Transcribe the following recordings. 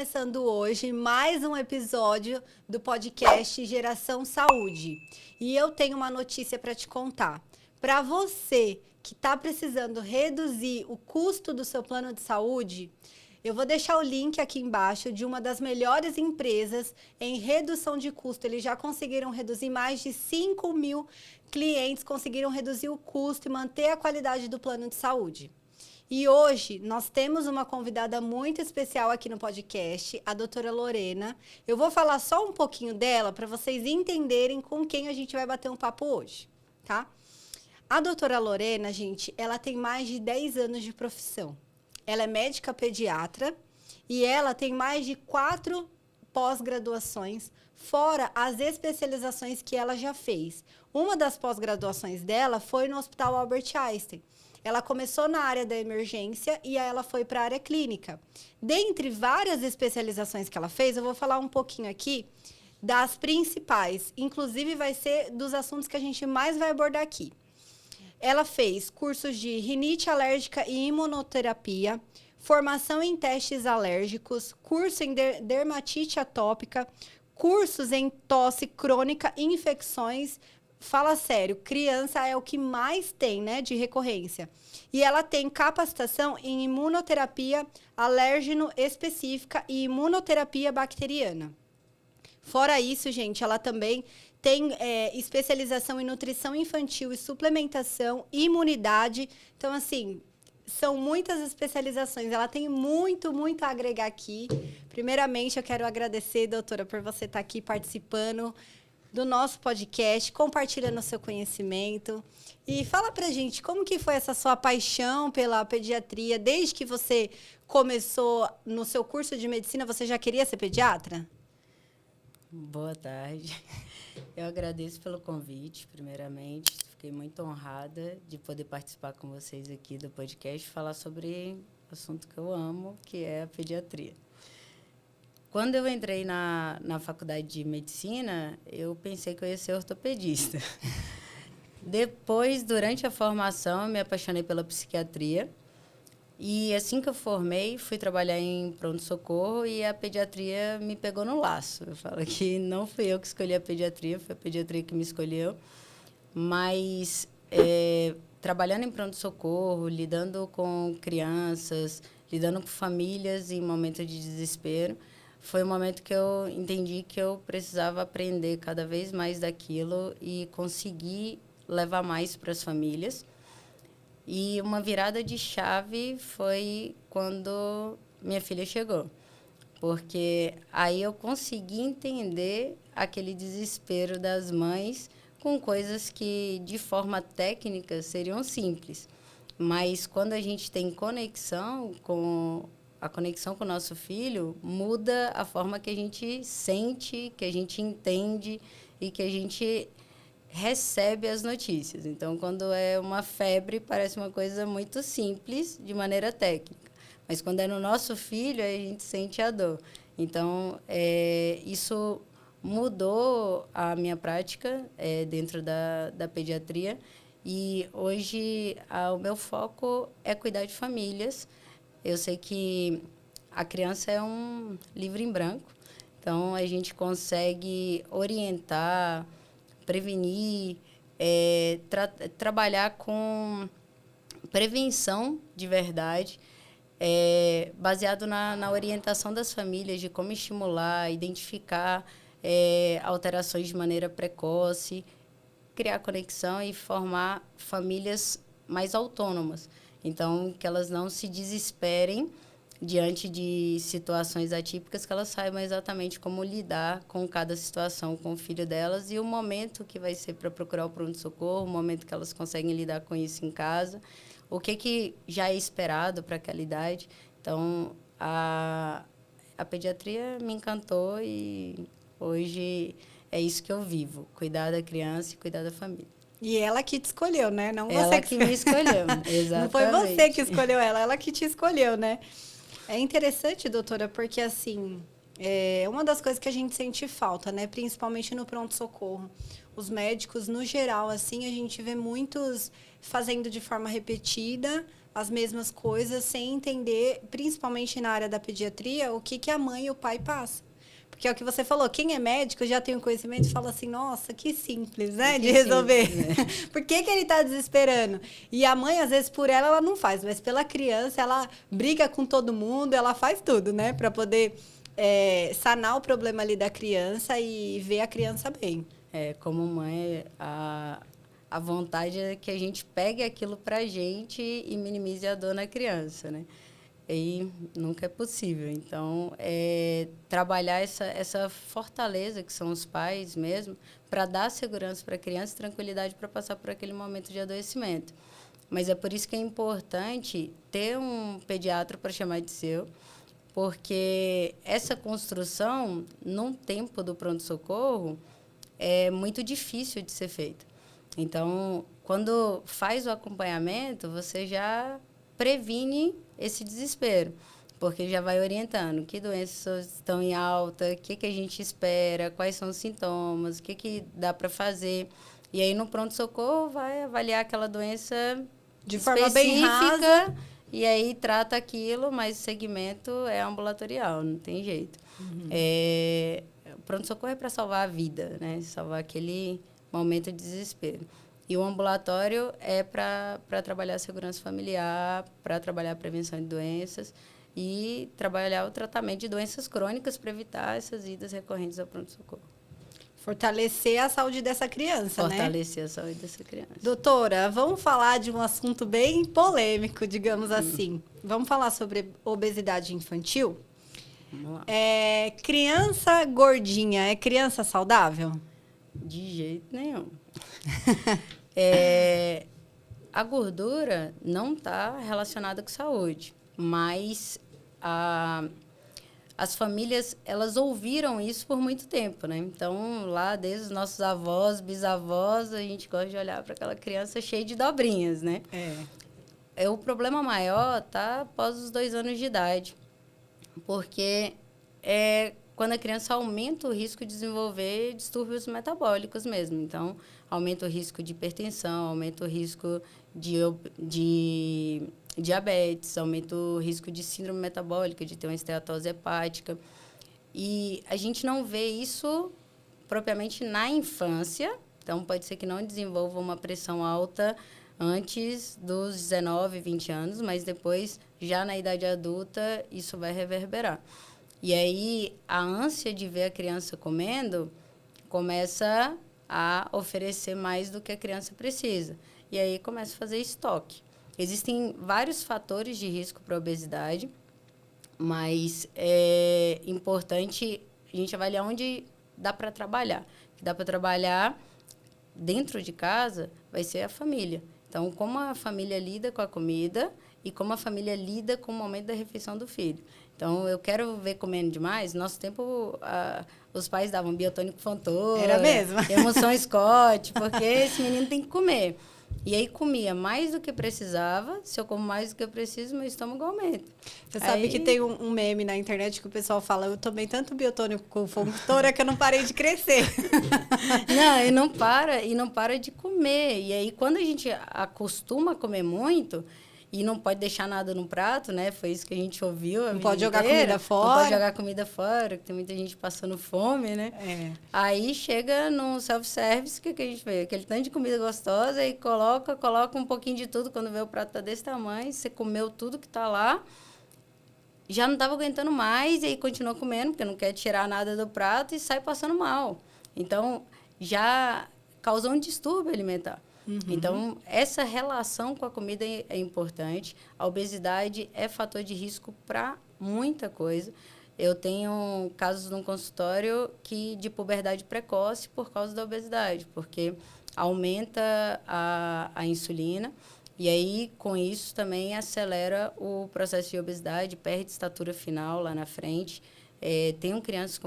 começando hoje mais um episódio do podcast Geração Saúde. E eu tenho uma notícia para te contar. Para você que está precisando reduzir o custo do seu plano de saúde, eu vou deixar o link aqui embaixo de uma das melhores empresas em redução de custo. Eles já conseguiram reduzir mais de 5.000 clientes, conseguiram reduzir o custo e manter a qualidade do plano de saúde. E hoje nós temos uma convidada muito especial aqui no podcast, a doutora Lorena. Eu vou falar só um pouquinho dela para vocês entenderem com quem a gente vai bater um papo hoje, tá? A doutora Lorena, gente, ela tem mais de 10 anos de profissão. Ela é médica pediatra e ela tem mais de 4 pós-graduações, fora as especializações que ela já fez. Uma das pós-graduações dela foi no Hospital Albert Einstein. Ela começou na área da emergência e aí ela foi para a área clínica. Dentre várias especializações que ela fez, eu vou falar um pouquinho aqui das principais. Inclusive, vai ser dos assuntos que a gente mais vai abordar aqui. Ela fez cursos de rinite alérgica e imunoterapia, formação em testes alérgicos, curso em dermatite atópica, cursos em tosse crônica e infecções. Fala sério, criança é o que mais tem, né, de recorrência. E ela tem capacitação em imunoterapia alérgeno específica e imunoterapia bacteriana. Fora isso, gente, ela também tem especialização em nutrição infantil e suplementação, imunidade. Então, assim, são muitas especializações. Ela tem muito a agregar aqui. Primeiramente, eu quero agradecer, doutora, por você estar aqui participando do nosso podcast, compartilhando o seu conhecimento. E fala pra gente, como que foi essa sua paixão pela pediatria? Desde que você começou no seu curso de medicina, você já queria ser pediatra? Boa tarde. Eu agradeço pelo convite, primeiramente. Fiquei muito honrada de poder participar com vocês aqui do podcast e falar sobre o assunto que eu amo, que é a pediatria. Quando eu entrei na faculdade de medicina, eu pensei que eu ia ser ortopedista. Depois, durante a formação, eu me apaixonei pela psiquiatria. E assim que eu formei, fui trabalhar em pronto-socorro e a pediatria me pegou no laço. Eu falo que não fui eu que escolhi a pediatria, foi a pediatria que me escolheu. Mas trabalhando em pronto-socorro, lidando com crianças, lidando com famílias em momentos de desespero, foi um momento que eu entendi que eu precisava aprender cada vez mais daquilo e conseguir levar mais para as famílias. E uma virada de chave foi quando minha filha chegou. Porque aí eu consegui entender aquele desespero das mães com coisas que, de forma técnica, seriam simples. Mas quando a gente tem conexão com o nosso filho, muda a forma que a gente sente, que a gente entende e que a gente recebe as notícias. Então, quando é uma febre, parece uma coisa muito simples, de maneira técnica. Mas, quando é no nosso filho, a gente sente a dor. Então, isso mudou a minha prática dentro da pediatria. E, hoje, o meu foco é cuidar de famílias. Eu sei que a criança é um livro em branco. Então, a gente consegue orientar, prevenir, trabalhar com prevenção de verdade, baseado na orientação das famílias, de como estimular, identificar alterações de maneira precoce, criar conexão e formar famílias mais autônomas. Então, que elas não se desesperem diante de situações atípicas, que elas saibam exatamente como lidar com cada situação com o filho delas e o momento que vai ser para procurar o pronto-socorro, o momento que elas conseguem lidar com isso em casa, o que já é esperado para aquela idade. Então, a pediatria me encantou e hoje é isso que eu vivo, cuidar da criança e cuidar da família. E ela que te escolheu, né? Não ela você que me escolheu, exatamente. Não foi você que escolheu ela que te escolheu, né? É interessante, doutora, porque, assim, é uma das coisas que a gente sente falta, né? Principalmente no pronto-socorro. Os médicos, no geral, assim, a gente vê muitos fazendo de forma repetida as mesmas coisas, sem entender, principalmente na área da pediatria, o que a mãe e o pai passam. Porque é o que você falou, quem é médico já tem o conhecimento e fala assim, nossa, que simples, né, de resolver. Simples, né? Por que ele está desesperando? E a mãe, às vezes, por ela não faz, mas pela criança, ela briga com todo mundo, ela faz tudo, né, para poder sanar o problema ali da criança e ver a criança bem. Como mãe, a vontade é que a gente pegue aquilo para a gente e minimize a dor na criança, né? E nunca é possível. Então, trabalhar essa fortaleza que são os pais mesmo, para dar segurança para a criança e tranquilidade para passar por aquele momento de adoecimento. Mas é por isso que é importante ter um pediatra para chamar de seu, porque essa construção, num tempo do pronto-socorro, é muito difícil de ser feita. Então, quando faz o acompanhamento, você já previne esse desespero, porque já vai orientando que doenças estão em alta, o que a gente espera, quais são os sintomas, o que dá para fazer. E aí, no pronto-socorro, vai avaliar aquela doença de forma bem rasa, e aí trata aquilo, mas o segmento é ambulatorial, não tem jeito. Uhum. O pronto-socorro é para salvar a vida, né? Salvar aquele momento de desespero. E o ambulatório é para trabalhar a segurança familiar, para trabalhar a prevenção de doenças e trabalhar o tratamento de doenças crônicas para evitar essas idas recorrentes ao pronto-socorro. Fortalecer a saúde dessa criança, Fortalecer a saúde dessa criança. Doutora, vamos falar de um assunto bem polêmico, digamos assim. Vamos falar sobre obesidade infantil? Vamos lá. Criança gordinha é criança saudável? De jeito nenhum. A gordura não está relacionada com saúde, mas as famílias, elas ouviram isso por muito tempo, né? Então, lá desde os nossos avós, bisavós, a gente gosta de olhar para aquela criança cheia de dobrinhas, né? O problema maior tá após os 2 anos de idade, porque quando a criança aumenta o risco de desenvolver distúrbios metabólicos mesmo. Então, aumenta o risco de hipertensão, aumenta o risco de diabetes, aumenta o risco de síndrome metabólica, de ter uma esteatose hepática. E a gente não vê isso propriamente na infância. Então, pode ser que não desenvolva uma pressão alta antes dos 19, 20 anos, mas depois, já na idade adulta, isso vai reverberar. E aí, a ânsia de ver a criança comendo começa a oferecer mais do que a criança precisa. E aí, começa a fazer estoque. Existem vários fatores de risco para a obesidade, mas é importante a gente avaliar onde dá para trabalhar. O que dá para trabalhar dentro de casa vai ser a família. Então, como a família lida com a comida e como a família lida com o momento da refeição do filho. Então, eu quero ver comendo demais. Nosso tempo, os pais davam biotônico Fontoura. Era mesmo? Emoção Scott, porque esse menino tem que comer. E aí, comia mais do que precisava. Se eu como mais do que eu preciso, meu estômago aumenta. Você sabe que tem um meme na internet que o pessoal fala, eu tomei tanto biotônico Fontoura que eu não parei de crescer. Não, e não para de comer. E aí, quando a gente acostuma a comer muito... E não pode deixar nada no prato, né? Foi isso que a gente ouviu. Não pode jogar comida fora. Não pode jogar comida fora, que tem muita gente passando fome, né? Aí chega no self-service, o que a gente vê? Aquele tanto de comida gostosa e coloca um pouquinho de tudo. Quando vê o prato tá desse tamanho, você comeu tudo que tá lá, já não estava aguentando mais, e aí continua comendo, porque não quer tirar nada do prato e sai passando mal. Então, já causou um distúrbio alimentar. Uhum. Então, essa relação com a comida é importante. A obesidade é fator de risco para muita coisa. Eu tenho casos no consultório de puberdade precoce por causa da obesidade, porque aumenta a insulina e aí, com isso, também acelera o processo de obesidade, perde estatura final lá na frente. Tenho crianças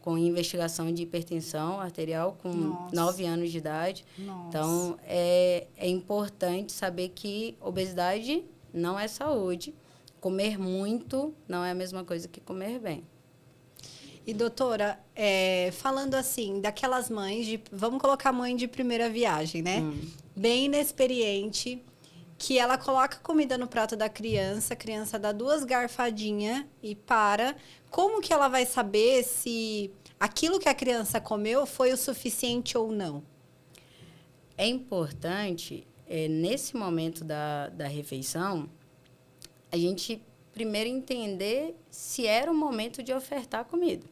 com investigação de hipertensão arterial com 9 anos de idade. Nossa. Então, é importante saber que obesidade não é saúde. Comer muito não é a mesma coisa que comer bem. E doutora, falando assim, daquelas mães vamos colocar mãe de primeira viagem, né? Bem inexperiente, que ela coloca comida no prato da criança, a criança dá 2 garfadinhas e para. Como que ela vai saber se aquilo que a criança comeu foi o suficiente ou não? É importante, nesse momento da refeição, a gente primeiro entender se era o momento de ofertar comida.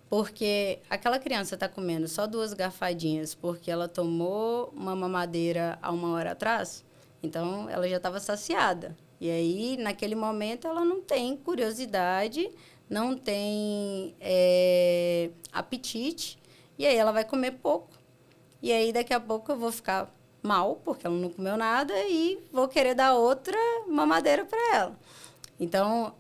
Porque aquela criança está comendo só 2 garfadinhas porque ela tomou uma mamadeira há 1 hora atrás, então ela já estava saciada. E aí, naquele momento, ela não tem curiosidade, não tem apetite, e aí ela vai comer pouco. E aí, daqui a pouco, eu vou ficar mal, porque ela não comeu nada, e vou querer dar outra mamadeira para ela. Então,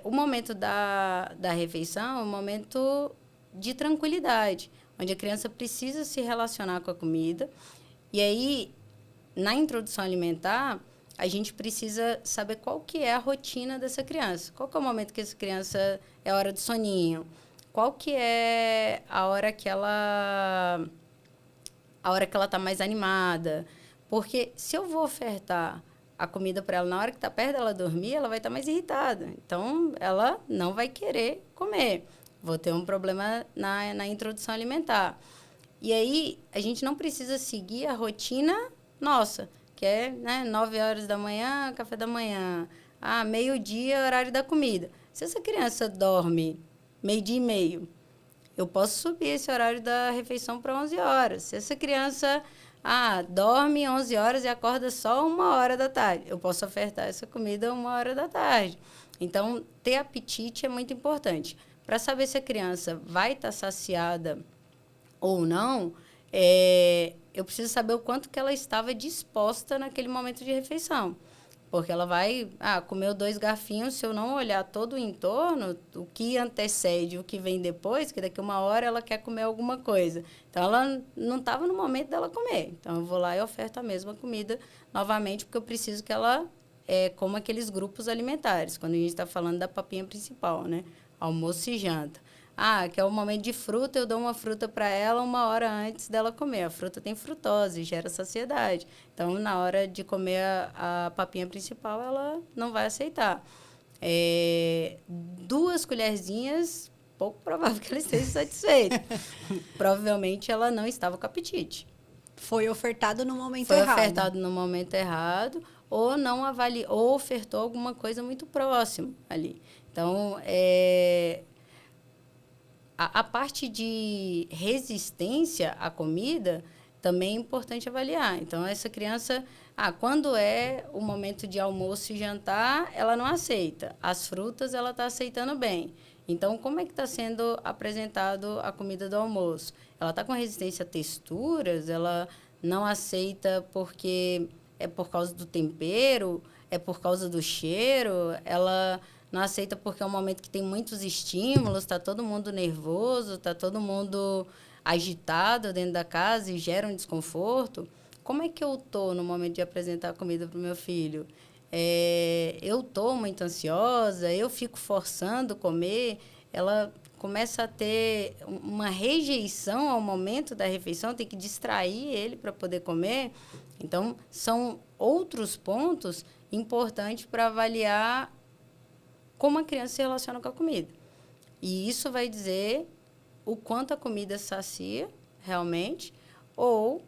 o momento da refeição é um momento de tranquilidade, onde a criança precisa se relacionar com a comida. E aí, na introdução alimentar, a gente precisa saber qual que é a rotina dessa criança. Qual que é o momento que essa criança é a hora do soninho? Qual que é a hora que ela está mais animada? Porque se eu vou ofertar a comida para ela na hora que está perto dela dormir, ela vai estar mais irritada. Então, ela não vai querer comer. Vou ter um problema na introdução alimentar. E aí, a gente não precisa seguir a rotina nossa, que é 9 horas da manhã, café da manhã. Meio-dia, horário da comida. Se essa criança dorme 12:30, eu posso subir esse horário da refeição para 11 horas. Se essa criança dorme 11 horas e acorda só 1 hora da tarde, eu posso ofertar essa comida 1 hora da tarde. Então, ter apetite é muito importante. Para saber se a criança vai estar saciada ou não, eu preciso saber o quanto que ela estava disposta naquele momento de refeição. Porque ela vai, comeu 2 garfinhos, se eu não olhar todo o entorno, o que antecede, o que vem depois, que daqui a 1 hora ela quer comer alguma coisa. Então, ela não estava no momento dela comer. Então, eu vou lá e oferto a mesma comida novamente, porque eu preciso que ela coma aqueles grupos alimentares, quando a gente está falando da papinha principal, né? Almoço e janta. Que é o momento de fruta, eu dou uma fruta para ela 1 hora antes dela comer. A fruta tem frutose, gera saciedade. Então, na hora de comer a papinha principal, ela não vai aceitar. 2 colherzinhas, pouco provável que ela esteja satisfeita. Provavelmente, ela não estava com apetite. Foi ofertado no momento errado. Foi ofertado no momento errado, ou não avaliou, ou ofertou alguma coisa muito próximo ali. Então, a parte de resistência à comida também é importante avaliar. Então, essa criança, quando é o momento de almoço e jantar, ela não aceita. As frutas, ela está aceitando bem. Então, como é que está sendo apresentado a comida do almoço? Ela está com resistência a texturas, ela não aceita porque é por causa do tempero, é por causa do cheiro, ela não aceita porque é um momento que tem muitos estímulos, está todo mundo nervoso, está todo mundo agitado dentro da casa e gera um desconforto. Como é que eu estou no momento de apresentar a comida para o meu filho? Eu estou muito ansiosa, eu fico forçando comer, ela começa a ter uma rejeição ao momento da refeição, tem que distrair ele para poder comer. Então, são outros pontos importantes para avaliar como a criança se relaciona com a comida. E isso vai dizer o quanto a comida sacia realmente ou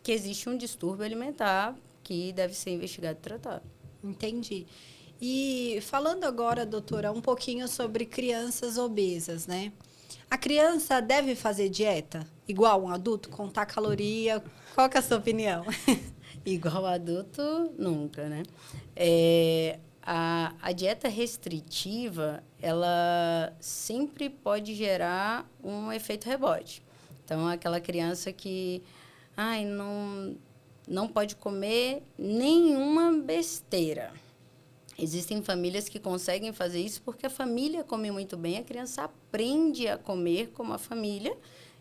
que existe um distúrbio alimentar que deve ser investigado e tratado. Entendi. E falando agora, doutora, um pouquinho sobre crianças obesas, né? A criança deve fazer dieta igual um adulto, contar caloria? Qual que é a sua opinião? Igual adulto, nunca, né? A dieta restritiva, ela sempre pode gerar um efeito rebote. Então, aquela criança que não pode comer nenhuma besteira. Existem famílias que conseguem fazer isso porque a família come muito bem, a criança aprende a comer como a família,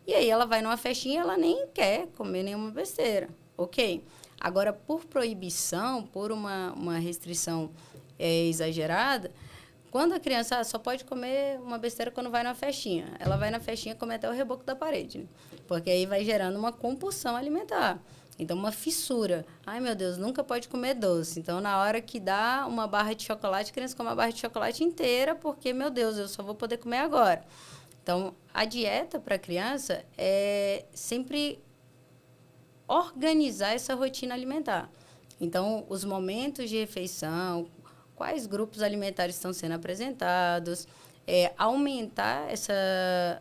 e aí ela vai numa festinha e ela nem quer comer nenhuma besteira. Ok. Agora, por proibição, por uma restrição exagerada, Quando a criança só pode comer uma besteira quando vai na festinha. Ela vai na festinha e come até o reboco da parede, né? Porque aí vai gerando uma compulsão alimentar. Então, uma fissura. Ai, meu Deus, nunca pode comer doce. Então, na hora que dá uma barra de chocolate, a criança come a barra de chocolate inteira, porque, meu Deus, eu só vou poder comer agora. Então, a dieta para a criança é sempre organizar essa rotina alimentar. Então, os momentos de refeição, quais grupos alimentares estão sendo apresentados, aumentar essa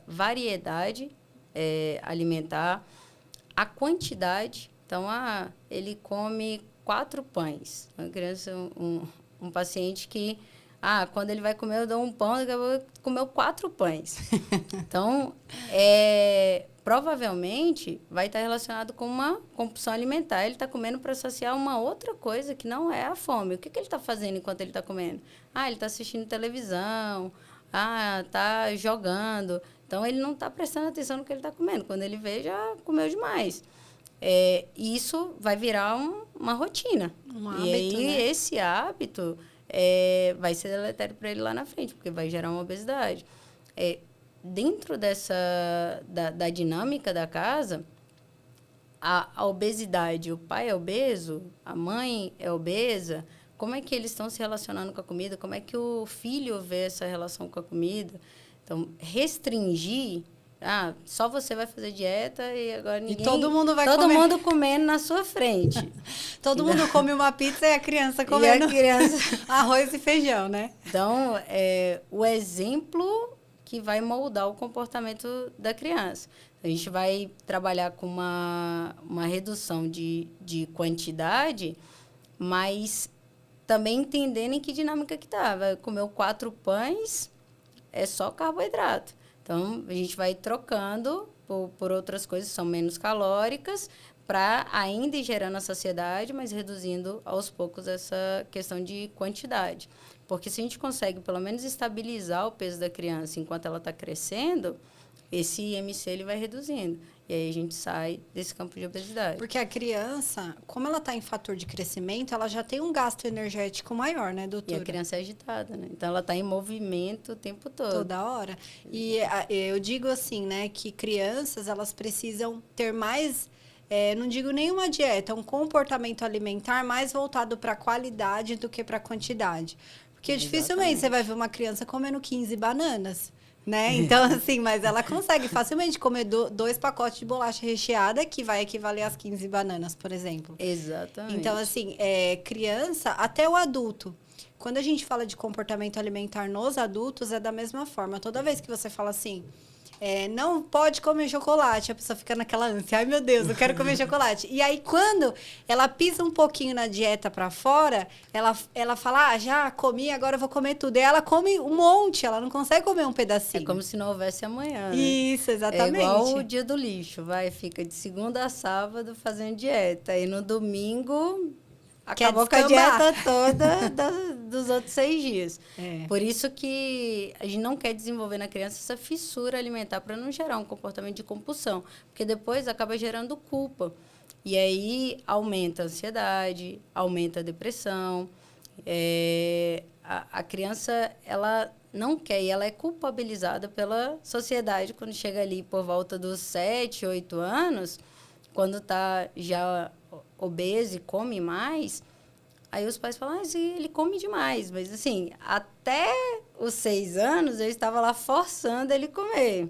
variedade alimentar, a quantidade. Então, ele come 4 pães. Uma criança, um paciente que, quando ele vai comer, eu dou um pão, daqui a pouco comeu 4 pães. Então, provavelmente vai estar relacionado com uma compulsão alimentar. Ele está comendo para saciar uma outra coisa que não é a fome. O que ele está fazendo enquanto ele está comendo? Ele está assistindo televisão, está jogando. Então, ele não está prestando atenção no que ele está comendo. Quando ele vê, já comeu demais. Isso vai virar uma rotina. Um hábito, e aí, né? esse hábito vai ser deletério para ele lá na frente, porque vai gerar uma obesidade. Dentro da dinâmica da casa, a obesidade, o pai é obeso, a mãe é obesa, como é que eles estão se relacionando com a comida? Como é que o filho vê essa relação com a comida? Então, restringir, só você vai fazer dieta e agora ninguém... E todo mundo vai todo comer. mundo comendo na sua frente. Todo mundo come uma pizza e a criança comendo E a criança... arroz e feijão, né? Então, o exemplo que vai moldar o comportamento da criança. A gente vai trabalhar com uma redução de quantidade, mas também entendendo em que dinâmica que está. Vai comer 4 pães, é só carboidrato. Então, a gente vai trocando por outras coisas que são menos calóricas, para ainda ir gerando a saciedade, mas reduzindo aos poucos essa questão de quantidade. Porque se a gente consegue, pelo menos, estabilizar o peso da criança enquanto ela está crescendo, esse IMC ele vai reduzindo. E aí a gente sai desse campo de obesidade. Porque a criança, como ela está em fator de crescimento, ela já tem um gasto energético maior, né, doutora? E a criança é agitada, né? Então, ela está em movimento o tempo todo. Toda hora. E eu digo assim, né, que crianças, elas precisam ter mais, não digo nenhuma dieta, um comportamento alimentar mais voltado para a qualidade do que para a quantidade. Porque dificilmente você vai ver uma criança comendo 15 bananas. Né? Então, assim, mas ela consegue facilmente comer 2 pacotes de bolacha recheada, que vai equivaler às 15 bananas, por exemplo. Exatamente. Então, assim, criança, até o adulto. Quando a gente fala de comportamento alimentar nos adultos, é da mesma forma. Toda vez que você fala assim, não pode comer chocolate, a pessoa fica naquela ânsia. Ai, meu Deus, eu quero comer chocolate. E aí, quando ela pisa um pouquinho na dieta para fora, ela fala, já comi, agora eu vou comer tudo. E ela come um monte, ela não consegue comer um pedacinho. É como se não houvesse amanhã, né? Isso, exatamente. É igual o dia do lixo, fica de segunda a sábado fazendo dieta. E no domingo... Acabou com a dieta toda dos outros 6 dias. Por isso que a gente não quer desenvolver na criança essa fissura alimentar para não gerar um comportamento de compulsão. Porque depois acaba gerando culpa. E aí aumenta a ansiedade, aumenta a depressão. A criança, ela não quer e ela é culpabilizada pela sociedade quando chega ali por volta dos 7, 8 anos, quando está já... obeso e come mais, aí os pais falam, ele come demais. Mas, assim, até os 6 anos, eu estava lá forçando ele comer.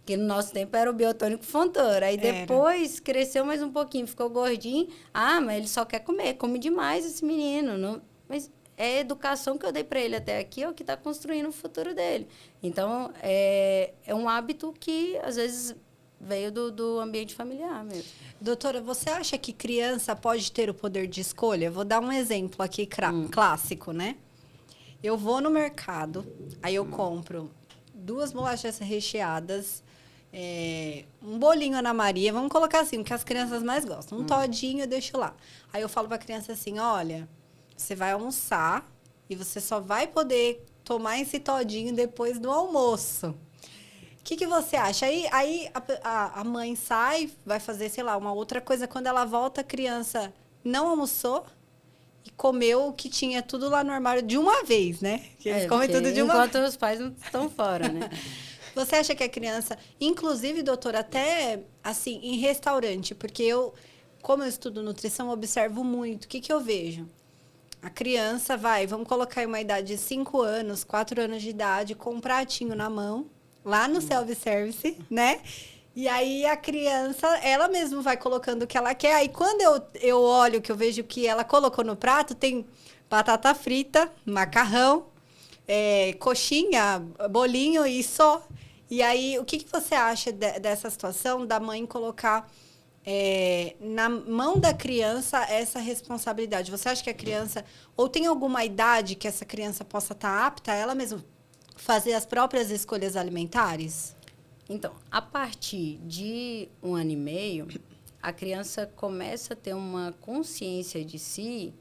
Que no nosso tempo era o biotônico Fontoura. Aí depois cresceu mais um pouquinho, ficou gordinho. Mas ele só quer comer, come demais esse menino. Não... Mas é a educação que eu dei para ele até aqui, é o que está construindo o futuro dele. Então, é um hábito que, às vezes... veio do ambiente familiar mesmo. Doutora, você acha que criança pode ter o poder de escolha? Vou dar um exemplo aqui clássico, né? Eu vou no mercado, aí eu compro 2 bolachas recheadas, um bolinho Ana Maria, vamos colocar assim, o que as crianças mais gostam. Um todinho eu deixo lá. Aí eu falo pra criança assim, olha, você vai almoçar e você só vai poder tomar esse todinho depois do almoço. O que você acha? Aí a mãe sai, vai fazer, sei lá, uma outra coisa. Quando ela volta, a criança não almoçou e comeu o que tinha tudo lá no armário de uma vez, né? Que eles comem tudo de uma vez. Enquanto os pais não estão fora, né? Você acha que a criança, inclusive, doutora, até assim, em restaurante, porque eu, como eu estudo nutrição, eu observo muito. O que, que eu vejo? A criança vamos colocar aí uma idade de 5 anos, 4 anos de idade, com um pratinho na mão, lá no self-service, né? E aí a criança, ela mesma vai colocando o que ela quer. Aí quando eu olho, que eu vejo que ela colocou no prato, tem batata frita, macarrão, coxinha, bolinho e só. E aí, o que, que você acha dessa situação da mãe colocar na mão da criança essa responsabilidade? Você acha que a criança, ou tem alguma idade que essa criança possa estar apta a ela mesma fazer as próprias escolhas alimentares? Então, a partir de 1 ano e meio, a criança começa a ter uma consciência de si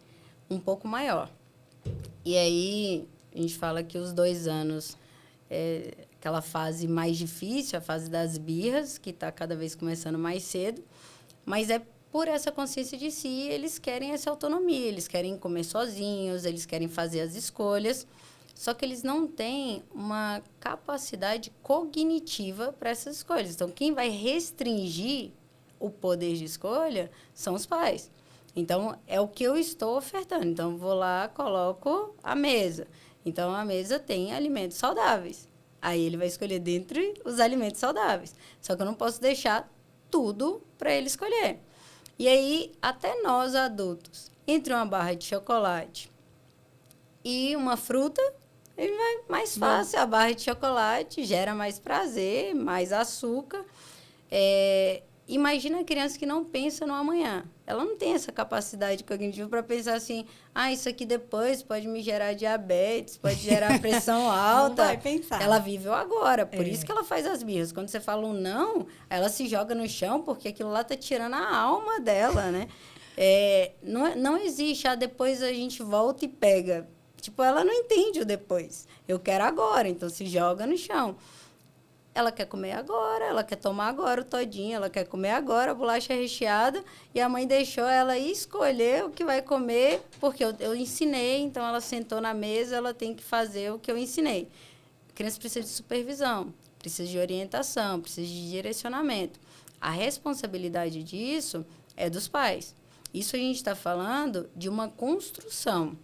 um pouco maior. E aí, a gente fala que os 2 anos é aquela fase mais difícil, a fase das birras, que está cada vez começando mais cedo, mas é por essa consciência de si, eles querem essa autonomia, eles querem comer sozinhos, eles querem fazer as escolhas, só que eles não têm uma capacidade cognitiva para essas escolhas. Então, quem vai restringir o poder de escolha são os pais. Então, é o que eu estou ofertando. Então, vou lá, coloco a mesa. Então, a mesa tem alimentos saudáveis. Aí, ele vai escolher dentre os alimentos saudáveis. Só que eu não posso deixar tudo para ele escolher. E aí, até nós, adultos, entre uma barra de chocolate e uma fruta, ele vai mais fácil. A barra de chocolate gera mais prazer, mais açúcar. Imagina a criança que não pensa no amanhã. Ela não tem essa capacidade cognitiva para pensar assim, isso aqui depois pode me gerar diabetes, pode gerar pressão alta. Não vai pensar. Ela vive o agora, por isso que ela faz as birras. Quando você fala um não, ela se joga no chão, porque aquilo lá está tirando a alma dela, né? Não existe, depois a gente volta e pega. Tipo, ela não entende o depois. Eu quero agora, então se joga no chão. Ela quer comer agora, ela quer tomar agora o todinho, ela quer comer agora a bolacha recheada, e a mãe deixou ela escolher o que vai comer, porque eu ensinei, então ela sentou na mesa, ela tem que fazer o que eu ensinei. A criança precisa de supervisão, precisa de orientação, precisa de direcionamento. A responsabilidade disso é dos pais. Isso a gente está falando de uma construção,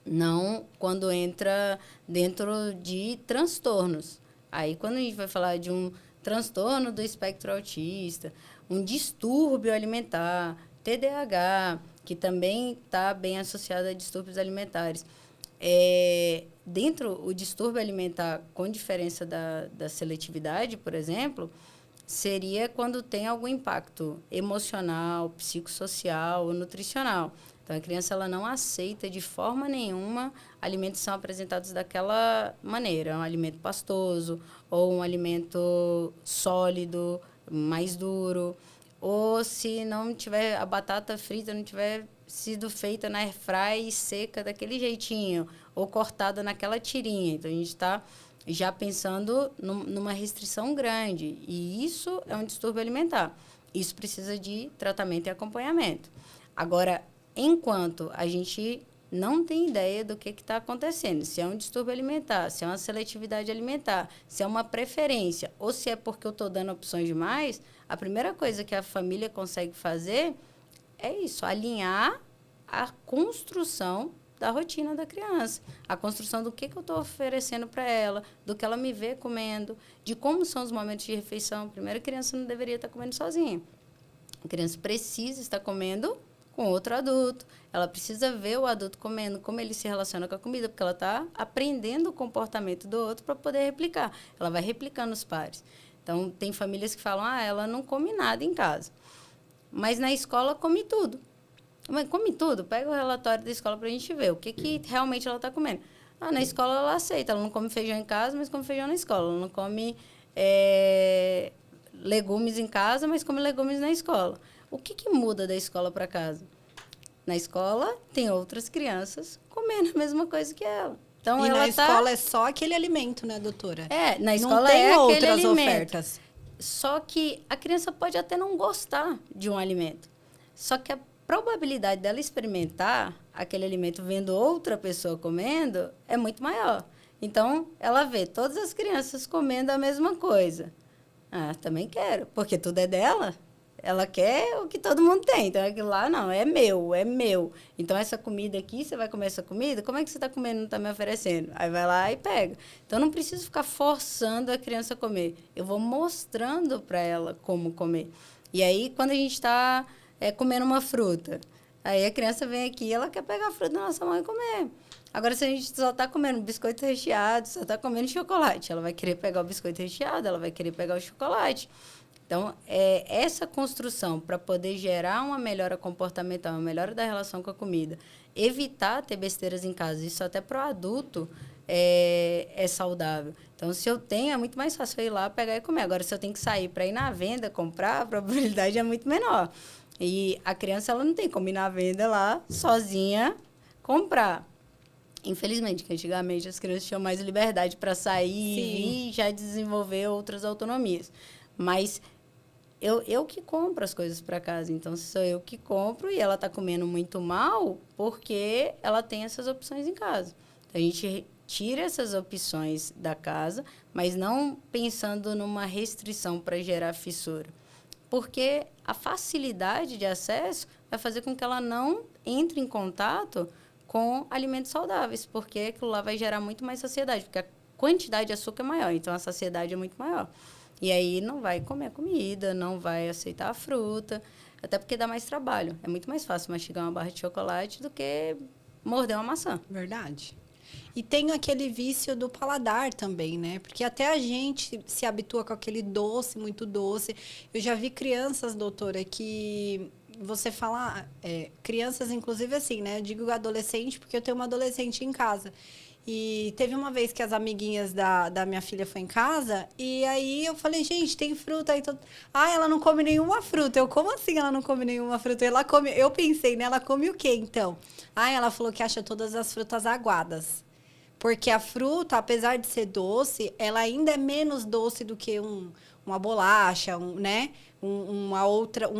não quando entra dentro de transtornos. Aí, quando a gente vai falar de um transtorno do espectro autista, um distúrbio alimentar, TDAH, que também está bem associado a distúrbios alimentares. Dentro o distúrbio alimentar, com diferença da seletividade, por exemplo, seria quando tem algum impacto emocional, psicossocial ou nutricional. Então, a criança ela não aceita de forma nenhuma alimentos que são apresentados daquela maneira. Um alimento pastoso ou um alimento sólido, mais duro. Ou se não tiver a batata frita, não tiver sido feita na airfry seca daquele jeitinho, ou cortada naquela tirinha. Então, a gente está já pensando numa restrição grande. E isso é um distúrbio alimentar. Isso precisa de tratamento e acompanhamento. Agora, enquanto a gente não tem ideia do que está acontecendo, se é um distúrbio alimentar, se é uma seletividade alimentar, se é uma preferência, ou se é porque eu estou dando opções demais, a primeira coisa que a família consegue fazer é isso, alinhar a construção da rotina da criança, a construção do que eu estou oferecendo para ela, do que ela me vê comendo, de como são os momentos de refeição. Primeiro, a criança não deveria estar comendo sozinha. A criança precisa estar comendo com outro adulto. Ela precisa ver o adulto comendo, como ele se relaciona com a comida, porque ela está aprendendo o comportamento do outro para poder replicar. Ela vai replicando os pares. Então, tem famílias que falam, ela não come nada em casa. Mas na escola come tudo. Mas come tudo? Pega o relatório da escola para a gente ver o que realmente ela está comendo. Na escola ela aceita. Ela não come feijão em casa, mas come feijão na escola. Ela não come legumes em casa, mas come legumes na escola. O que muda da escola para casa? Na escola, tem outras crianças comendo a mesma coisa que ela. Então, e ela na escola é só aquele alimento, né, doutora? Na escola não tem outras aquele ofertas. Só que a criança pode até não gostar de um alimento. Só que probabilidade dela experimentar aquele alimento vendo outra pessoa comendo é muito maior. Então, ela vê todas as crianças comendo a mesma coisa. Ah, também quero, porque tudo é dela. Ela quer o que todo mundo tem. Então, aquilo lá, não, é meu, é meu. Então, essa comida aqui, você vai comer essa comida? Como é que você está comendo e não está me oferecendo? Aí vai lá e pega. Então, não preciso ficar forçando a criança a comer. Eu vou mostrando para ela como comer. E aí, quando a gente está comendo uma fruta, aí a criança vem aqui e ela quer pegar a fruta da nossa mão e comer. Agora, se a gente só está comendo biscoito recheado, só está comendo chocolate, ela vai querer pegar o biscoito recheado, ela vai querer pegar o chocolate. Então, essa construção para poder gerar uma melhora comportamental, uma melhora da relação com a comida, evitar ter besteiras em casa, isso até para o adulto é saudável. Então, se eu tenho, é muito mais fácil eu ir lá, pegar e comer. Agora, se eu tenho que sair para ir na venda, comprar, a probabilidade é muito menor. E a criança, ela não tem como ir na venda lá, sozinha, comprar. Infelizmente, que antigamente as crianças tinham mais liberdade para sair e já desenvolver outras autonomias. Mas eu que compro as coisas para casa, então sou eu que compro e ela está comendo muito mal porque ela tem essas opções em casa. Então, a gente tira essas opções da casa, mas não pensando numa restrição para gerar fissura. Porque a facilidade de acesso vai fazer com que ela não entre em contato com alimentos saudáveis, porque aquilo lá vai gerar muito mais saciedade, porque a quantidade de açúcar é maior, então a saciedade é muito maior. E aí não vai comer a comida, não vai aceitar a fruta, até porque dá mais trabalho. É muito mais fácil mastigar uma barra de chocolate do que morder uma maçã. Verdade. E tem aquele vício do paladar também, né? Porque até a gente se habitua com aquele doce, muito doce. Eu já vi crianças, doutora, que você fala... crianças, inclusive, assim, né? Eu digo adolescente porque eu tenho uma adolescente em casa. E teve uma vez que as amiguinhas da minha filha foi em casa, e aí eu falei, gente, tem fruta aí. Ah, ela não come nenhuma fruta. Eu, como assim ela não come nenhuma fruta? Ela come, eu pensei, né? Ela come o quê, então? Ah, ela falou que acha todas as frutas aguadas. Porque a fruta, apesar de ser doce, ela ainda é menos doce do que uma bolacha, né? Um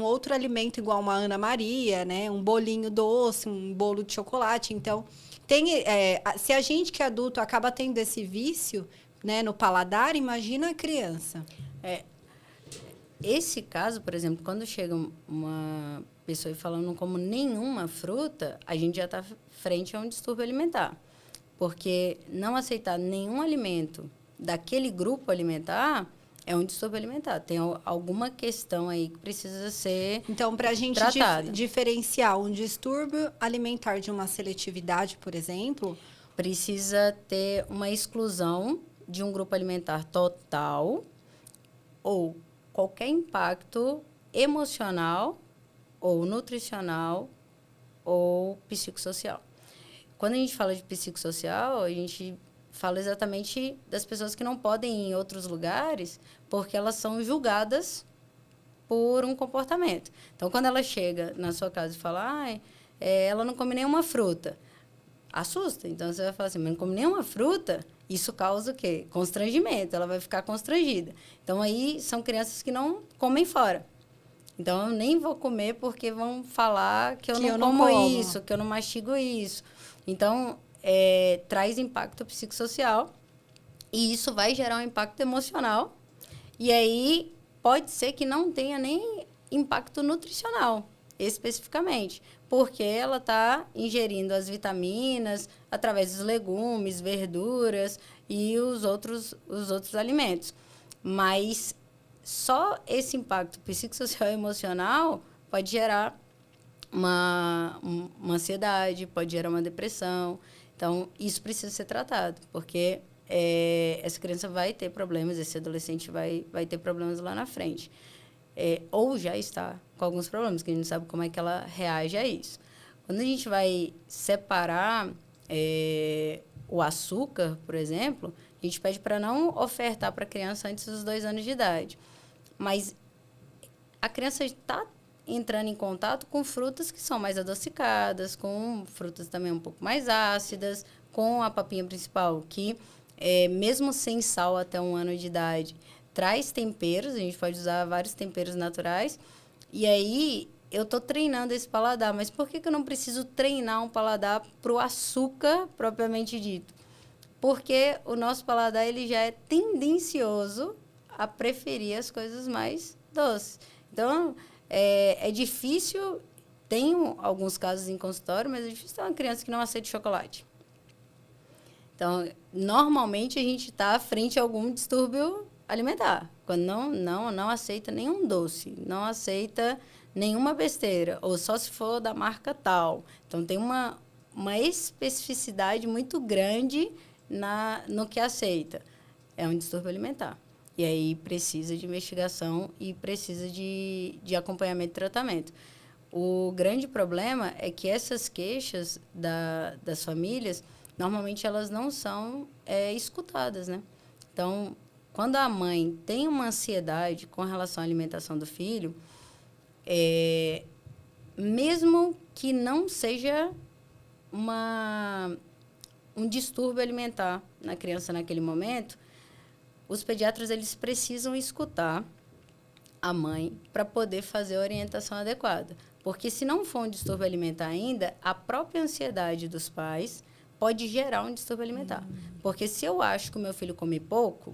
outro alimento igual uma Ana Maria, né? Um bolinho doce, um bolo de chocolate. Então, se a gente que é adulto acaba tendo esse vício, né, no paladar, imagina a criança. Esse caso, por exemplo, quando chega uma pessoa e fala não como nenhuma fruta, a gente já está frente a um distúrbio alimentar. Porque não aceitar nenhum alimento daquele grupo alimentar é um distúrbio alimentar. Tem alguma questão aí que precisa ser Então, para a gente diferenciar um distúrbio alimentar de uma seletividade, por exemplo... Precisa ter uma exclusão de um grupo alimentar total ou qualquer impacto emocional ou nutricional ou psicossocial. Quando a gente fala de psicossocial, a gente fala exatamente das pessoas que não podem ir em outros lugares porque elas são julgadas por um comportamento. Então, quando ela chega na sua casa e fala, ela não come nenhuma fruta, assusta. Então, você vai falar assim, mas não come nenhuma fruta? Isso causa o quê? Constrangimento. Ela vai ficar constrangida. Então, aí são crianças que não comem fora. Então, eu nem vou comer porque vão falar que eu não como isso, que eu não mastigo isso. Então, traz impacto psicossocial e isso vai gerar um impacto emocional. E aí, pode ser que não tenha nem impacto nutricional, especificamente, porque ela está ingerindo as vitaminas através dos legumes, verduras e os outros alimentos. Mas só esse impacto psicossocial e emocional pode gerar uma ansiedade, pode gerar uma depressão. Então, isso precisa ser tratado, porque essa criança vai ter problemas, esse adolescente vai ter problemas lá na frente. Ou já está com alguns problemas, que a gente não sabe como é que ela reage a isso. Quando a gente vai separar o açúcar, por exemplo, a gente pede para não ofertar para a criança antes dos 2 anos de idade. Mas a criança está entrando em contato com frutas que são mais adocicadas, com frutas também um pouco mais ácidas, com a papinha principal, que mesmo sem sal até 1 ano de idade, traz temperos, a gente pode usar vários temperos naturais, e aí eu estou treinando esse paladar, mas por que eu não preciso treinar um paladar para o açúcar propriamente dito? Porque o nosso paladar ele já é tendencioso a preferir as coisas mais doces. Então, é difícil, tenho alguns casos em consultório, mas é difícil ter uma criança que não aceita chocolate. Então, normalmente, a gente está frente a algum distúrbio alimentar. Quando não aceita nenhum doce, não aceita nenhuma besteira, ou só se for da marca tal. Então, tem uma especificidade muito grande no que aceita. É um distúrbio alimentar. E aí precisa de investigação e precisa de acompanhamento e tratamento. O grande problema é que essas queixas das famílias, normalmente elas não são escutadas, né? Então, quando a mãe tem uma ansiedade com relação à alimentação do filho, mesmo que não seja um distúrbio alimentar na criança naquele momento, os pediatras eles precisam escutar a mãe para poder fazer a orientação adequada. Porque se não for um distúrbio alimentar ainda, a própria ansiedade dos pais pode gerar um distúrbio alimentar. Porque se eu acho que o meu filho come pouco,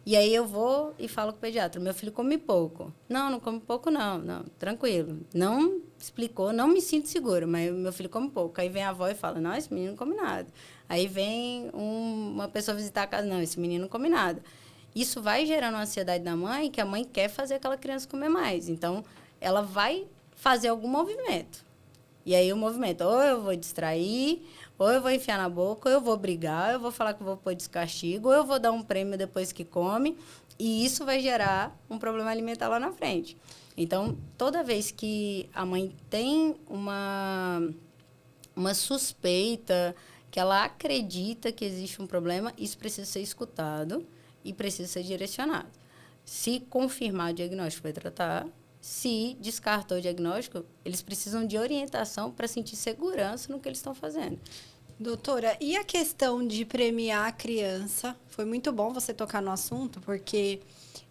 e aí eu vou e falo com o pediatra, meu filho come pouco. Não come pouco não, tranquilo. Não explicou, não me sinto segura, mas meu filho come pouco. Aí vem a avó e fala, não, esse menino não come nada. Aí vem uma pessoa visitar a casa, não, esse menino não come nada. Isso vai gerando uma ansiedade da mãe, que a mãe quer fazer aquela criança comer mais. Então, ela vai fazer algum movimento. E aí o movimento, ou eu vou distrair, ou eu vou enfiar na boca, ou eu vou brigar, eu vou falar que eu vou pôr descastigo, ou eu vou dar um prêmio depois que come, e isso vai gerar um problema alimentar lá na frente. Então, toda vez que a mãe tem uma suspeita, que ela acredita que existe um problema, isso precisa ser escutado e precisa ser direcionado. Se confirmar o diagnóstico, vai tratar. Se descartou o diagnóstico, eles precisam de orientação para sentir segurança no que eles estão fazendo. Doutora, e a questão de premiar a criança? Foi muito bom você tocar no assunto, porque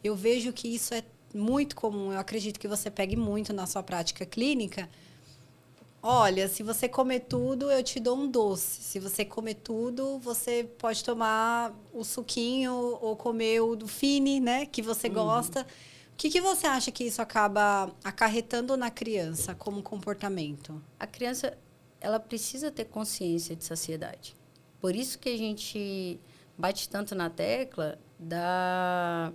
eu vejo que isso é muito comum. Eu acredito que você pegue muito na sua prática clínica. Olha, se você comer tudo, eu te dou um doce. Se você comer tudo, você pode tomar o suquinho ou comer o do Fini, né, que você gosta. O que você acha que isso acaba acarretando na criança como comportamento? A criança, ela precisa ter consciência de saciedade. Por isso que a gente bate tanto na tecla da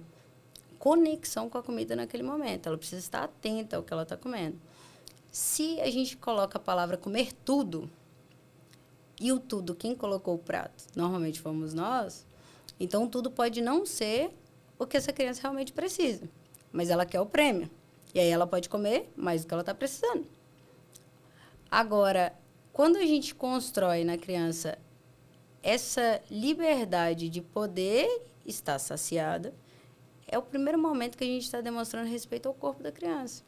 conexão com a comida naquele momento. Ela precisa estar atenta ao que ela está comendo. Se a gente coloca a palavra comer tudo, e o tudo, quem colocou o prato? Normalmente fomos nós. Então, tudo pode não ser o que essa criança realmente precisa. Mas ela quer o prêmio. E aí ela pode comer mais do que ela está precisando. Agora, quando a gente constrói na criança essa liberdade de poder estar saciada, é o primeiro momento que a gente está demonstrando respeito ao corpo da criança.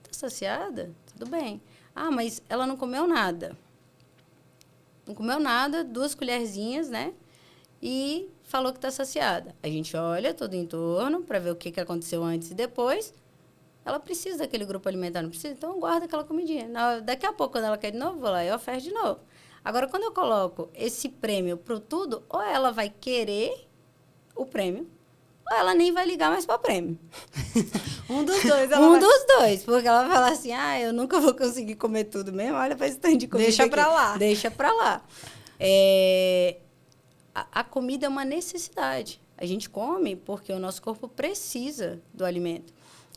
Está saciada? Tudo bem. Ah, mas ela não comeu nada. Não comeu nada, 2 colherzinhas, né? E falou que está saciada. A gente olha todo em torno para ver o que aconteceu antes e depois. Ela precisa daquele grupo alimentar, não precisa? Então, guarda aquela comidinha. Daqui a pouco, quando ela quer de novo, vou lá e oferto de novo. Agora, quando eu coloco esse prêmio para tudo, ou ela vai querer o prêmio, ou ela nem vai ligar mais para o prêmio. Um dos dois. Dos dois, porque ela vai falar assim, eu nunca vou conseguir comer tudo mesmo, olha para esse tanto de comida Deixa para lá. Deixa para lá. A comida é uma necessidade. A gente come porque o nosso corpo precisa do alimento.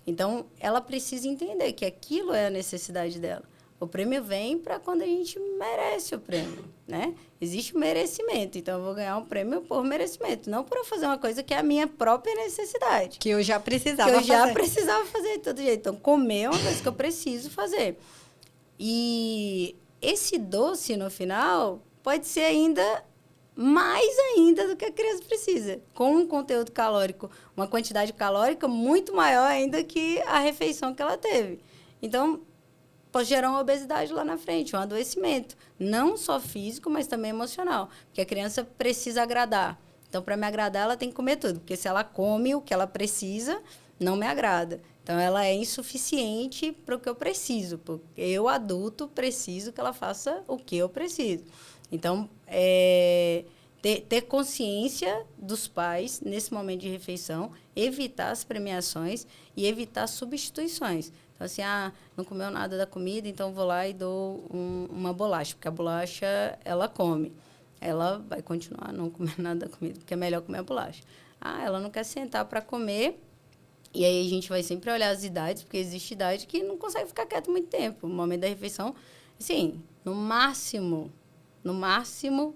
Então, ela precisa entender que aquilo é a necessidade dela. O prêmio vem para quando a gente merece o prêmio, né? Existe o merecimento. Então, eu vou ganhar um prêmio por merecimento, não por eu fazer uma coisa que é a minha própria necessidade. Que eu já precisava fazer de todo jeito. Então, comer é uma coisa que eu preciso fazer. E esse doce, no final, pode ser ainda mais ainda do que a criança precisa, com um conteúdo calórico, uma quantidade calórica muito maior ainda que a refeição que ela teve. Então, pode gerar uma obesidade lá na frente, um adoecimento, não só físico, mas também emocional, porque a criança precisa agradar. Então, para me agradar, ela tem que comer tudo, porque se ela come o que ela precisa, não me agrada. Então, ela é insuficiente para o que eu preciso, porque eu, adulto, preciso que ela faça o que eu preciso. Então, ter consciência dos pais nesse momento de refeição, evitar as premiações e evitar substituições. Então, assim, não comeu nada da comida, então vou lá e dou uma bolacha, porque a bolacha, ela come. Ela vai continuar não comendo nada da comida, porque é melhor comer a bolacha. Ela não quer sentar para comer, e aí a gente vai sempre olhar as idades, porque existe idade que não consegue ficar quieto muito tempo. No momento da refeição, assim, no máximo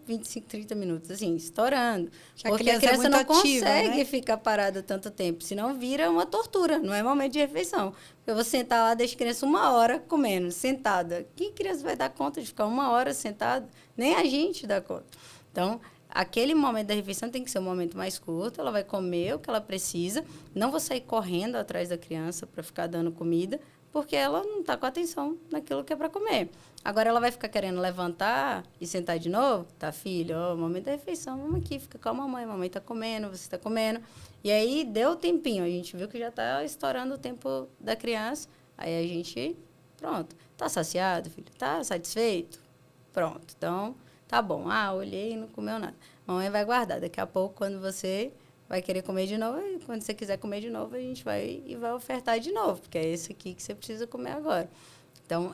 25, 30 minutos, assim, estourando. Porque a criança não consegue ficar parada tanto tempo, senão vira uma tortura, não é momento de refeição. Eu vou sentar lá, deixo a criança 1 hora comendo, sentada. Que criança vai dar conta de ficar 1 hora sentada? Nem a gente dá conta. Então, aquele momento da refeição tem que ser um momento mais curto, ela vai comer o que ela precisa, não vou sair correndo atrás da criança para ficar dando comida, porque ela não está com atenção naquilo que é para comer. Agora, ela vai ficar querendo levantar e sentar de novo? Tá, filho, momento da refeição, vamos aqui, fica com a mamãe está comendo, você está comendo. E aí, deu o tempinho, a gente viu que já está estourando o tempo da criança, aí a gente, pronto, tá saciado, filho? Tá satisfeito? Pronto, então, tá bom. Olhei e não comeu nada. Mamãe vai guardar, daqui a pouco, quando você vai querer comer de novo, e quando você quiser comer de novo, a gente vai ofertar de novo, porque é esse aqui que você precisa comer agora. Então,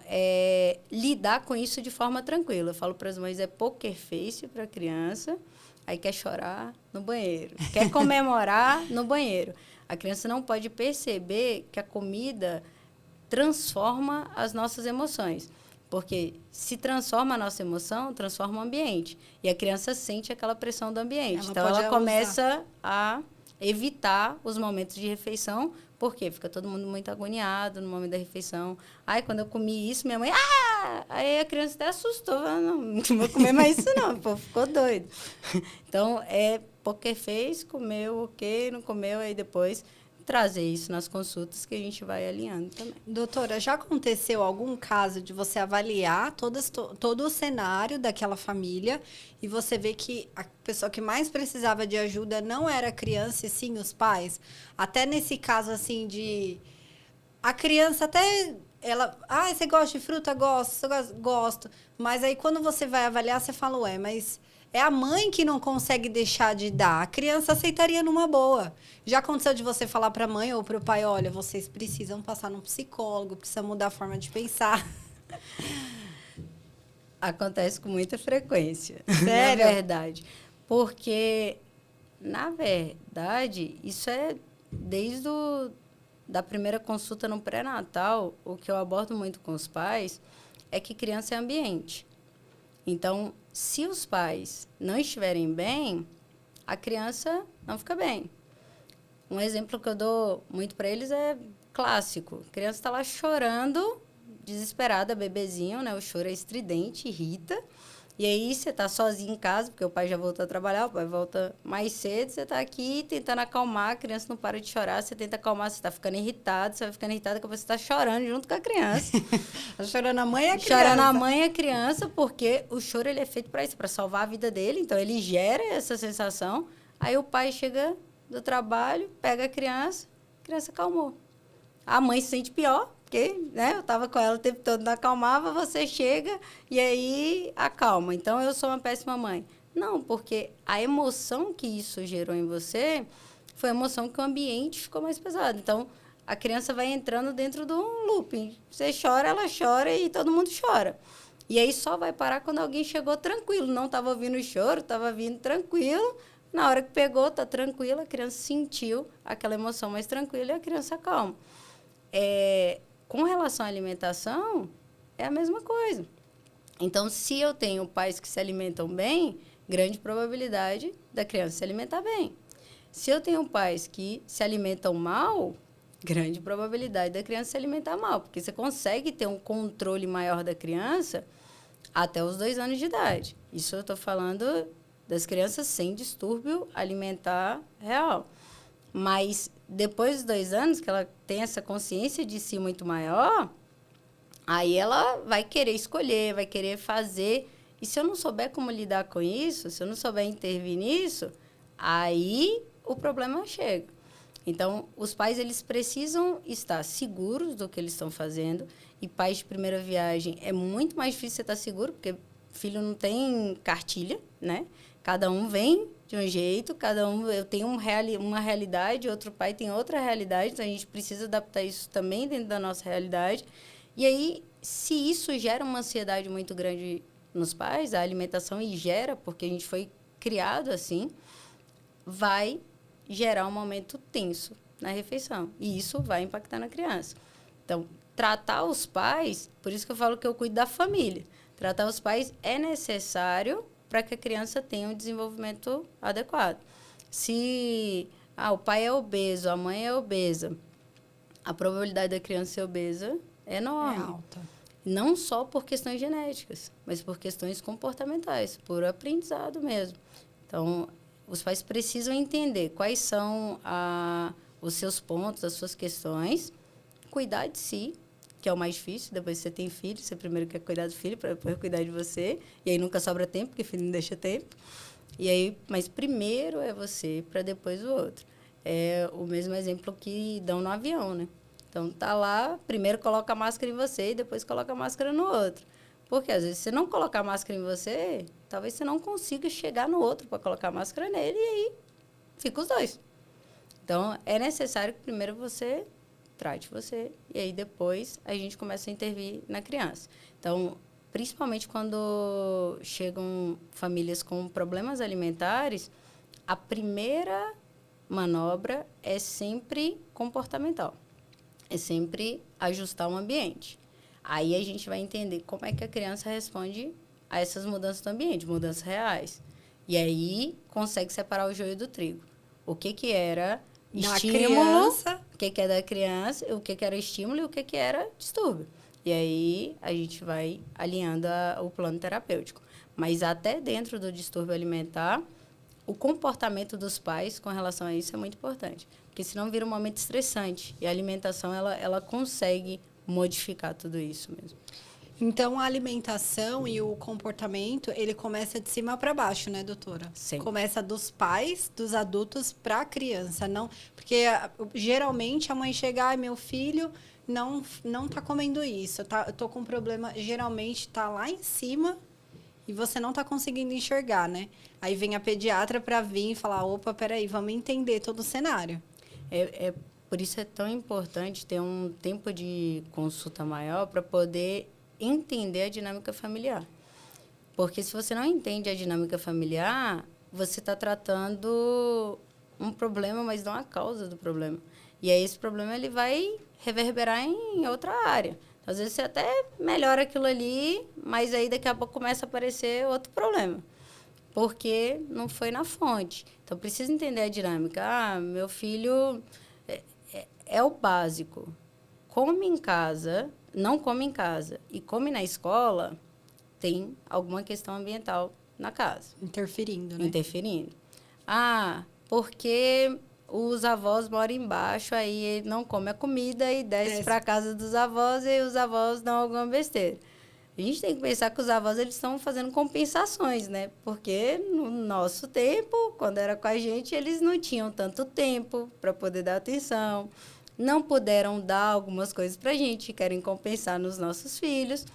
lidar com isso de forma tranquila. Eu falo para as mães, poker face para a criança, aí quer chorar no banheiro, quer comemorar no banheiro. A criança não pode perceber que a comida transforma as nossas emoções, porque se transforma a nossa emoção, transforma o ambiente. E a criança sente aquela pressão do ambiente. Então, ela começa a evitar os momentos de refeição, porque fica todo mundo muito agoniado no momento da refeição. Quando eu comi isso, minha mãe... Aí a criança até assustou. Não vou comer mais isso, não. Pô, ficou doido. Então, poker face, comeu, ok, não comeu, aí depois trazer isso nas consultas que a gente vai alinhando também. Doutora, já aconteceu algum caso de você avaliar todo o cenário daquela família e você vê que a pessoa que mais precisava de ajuda não era a criança e sim os pais? Até nesse caso, assim, de... A criança até... Ela... você gosta de fruta? Gosto. Mas aí, quando você vai avaliar, você fala, mas... É a mãe que não consegue deixar de dar. A criança aceitaria numa boa. Já aconteceu de você falar para a mãe ou para o pai, olha, vocês precisam passar num psicólogo, precisam mudar a forma de pensar. Acontece com muita frequência. Sério? Na verdade. Porque, na verdade, isso é desde da primeira consulta no pré-natal, o que eu abordo muito com os pais é que criança é ambiente. Então, se os pais não estiverem bem, a criança não fica bem. Um exemplo que eu dou muito para eles é clássico. A criança está lá chorando, desesperada, bebezinho, né? O choro é estridente, irrita. E aí você está sozinho em casa, porque o pai já voltou a trabalhar, o pai volta mais cedo, você está aqui tentando acalmar, a criança não para de chorar, você tenta acalmar, você está ficando irritado, você vai ficando irritado, porque você está chorando junto com a criança. Chorando a mãe e a criança. Chorando a mãe e a criança, porque o choro ele é feito para isso, para salvar a vida dele, então ele gera essa sensação. Aí o pai chega do trabalho, pega a criança acalmou. A mãe se sente pior, porque, né, eu estava com ela o tempo todo, não acalmava, você chega e aí acalma. Então, eu sou uma péssima mãe. Não, porque a emoção que isso gerou em você foi a emoção que o ambiente ficou mais pesado. Então, a criança vai entrando dentro de um looping. Você chora, ela chora e todo mundo chora. E aí só vai parar quando alguém chegou tranquilo. Não estava ouvindo o choro, estava vindo tranquilo. Na hora que pegou, está tranquila, a criança sentiu aquela emoção mais tranquila e a criança acalma. Com relação à alimentação, é a mesma coisa. Então, se eu tenho pais que se alimentam bem, grande probabilidade da criança se alimentar bem. Se eu tenho pais que se alimentam mal, grande probabilidade da criança se alimentar mal, porque você consegue ter um controle maior da criança até os 2 anos de idade. Isso eu estou falando das crianças sem distúrbio alimentar real. Mas depois dos 2 anos, que ela tem essa consciência de si muito maior, aí ela vai querer escolher, vai querer fazer. E se eu não souber como lidar com isso, se eu não souber intervir nisso, aí o problema chega. Então, os pais, eles precisam estar seguros do que eles estão fazendo. E pais de primeira viagem, é muito mais difícil você estar seguro, porque filho não tem cartilha, né? Cada um vem de um jeito, cada um... Eu tenho uma realidade, outro pai tem outra realidade, então a gente precisa adaptar isso também dentro da nossa realidade. E aí, se isso gera uma ansiedade muito grande nos pais, a alimentação, e gera, porque a gente foi criado assim, vai gerar um momento tenso na refeição. E isso vai impactar na criança. Então, tratar os pais, por isso que eu falo que eu cuido da família. Tratar os pais é necessário para que a criança tenha um desenvolvimento adequado. Se o pai é obeso, a mãe é obesa, a probabilidade da criança ser obesa é enorme. É alta. Não só por questões genéticas, mas por questões comportamentais, por aprendizado mesmo. Então, os pais precisam entender quais são os seus pontos, as suas questões, cuidar de si, que é o mais difícil. Depois que você tem filho, você primeiro quer cuidar do filho para depois cuidar de você, e aí nunca sobra tempo, porque filho não deixa tempo. E aí, mas primeiro é você, para depois o outro. É o mesmo exemplo que dão no avião, né? Então, tá lá, primeiro coloca a máscara em você e depois coloca a máscara no outro. Porque, às vezes, se você não colocar a máscara em você, talvez você não consiga chegar no outro para colocar a máscara nele e aí fica os dois. Então, é necessário que primeiro você trate você e aí depois a gente começa a intervir na criança. Então, principalmente quando chegam famílias com problemas alimentares, a primeira manobra é sempre comportamental. É sempre ajustar o ambiente. Aí a gente vai entender como é que a criança responde a essas mudanças do ambiente, mudanças reais. E aí consegue separar o joio do trigo. O que era estímulo, o que é da criança, o que era estímulo e o que era distúrbio. E aí a gente vai alinhando o plano terapêutico. Mas até dentro do distúrbio alimentar, o comportamento dos pais com relação a isso é muito importante. Porque senão vira um momento estressante. E a alimentação, ela consegue modificar tudo isso mesmo. Então, a alimentação e o comportamento, ele começa de cima para baixo, né, doutora? Sempre. Começa dos pais, dos adultos para a criança, não? Porque geralmente a mãe chega, ai, meu filho não tá comendo isso, eu tô com um problema, geralmente tá lá em cima e você não tá conseguindo enxergar, né? Aí vem a pediatra para vir e falar, opa, peraí, vamos entender todo o cenário. Por isso é tão importante ter um tempo de consulta maior para poder entender a dinâmica familiar. Porque se você não entende a dinâmica familiar, você está tratando um problema, mas não a causa do problema. E aí esse problema ele vai reverberar em outra área. Às vezes você até melhora aquilo ali, mas aí daqui a pouco começa a aparecer outro problema. Porque não foi na fonte. Então, precisa entender a dinâmica. Meu filho é o básico. Come em casa, não come em casa e come na escola, tem alguma questão ambiental na casa. Interferindo, né? Interferindo. Porque os avós moram embaixo, aí ele não come a comida e desce para a casa dos avós e os avós dão alguma besteira. A gente tem que pensar que os avós eles estão fazendo compensações, né? Porque no nosso tempo, quando era com a gente, eles não tinham tanto tempo para poder dar atenção, não puderam dar algumas coisas para a gente, querem compensar nos nossos filhos.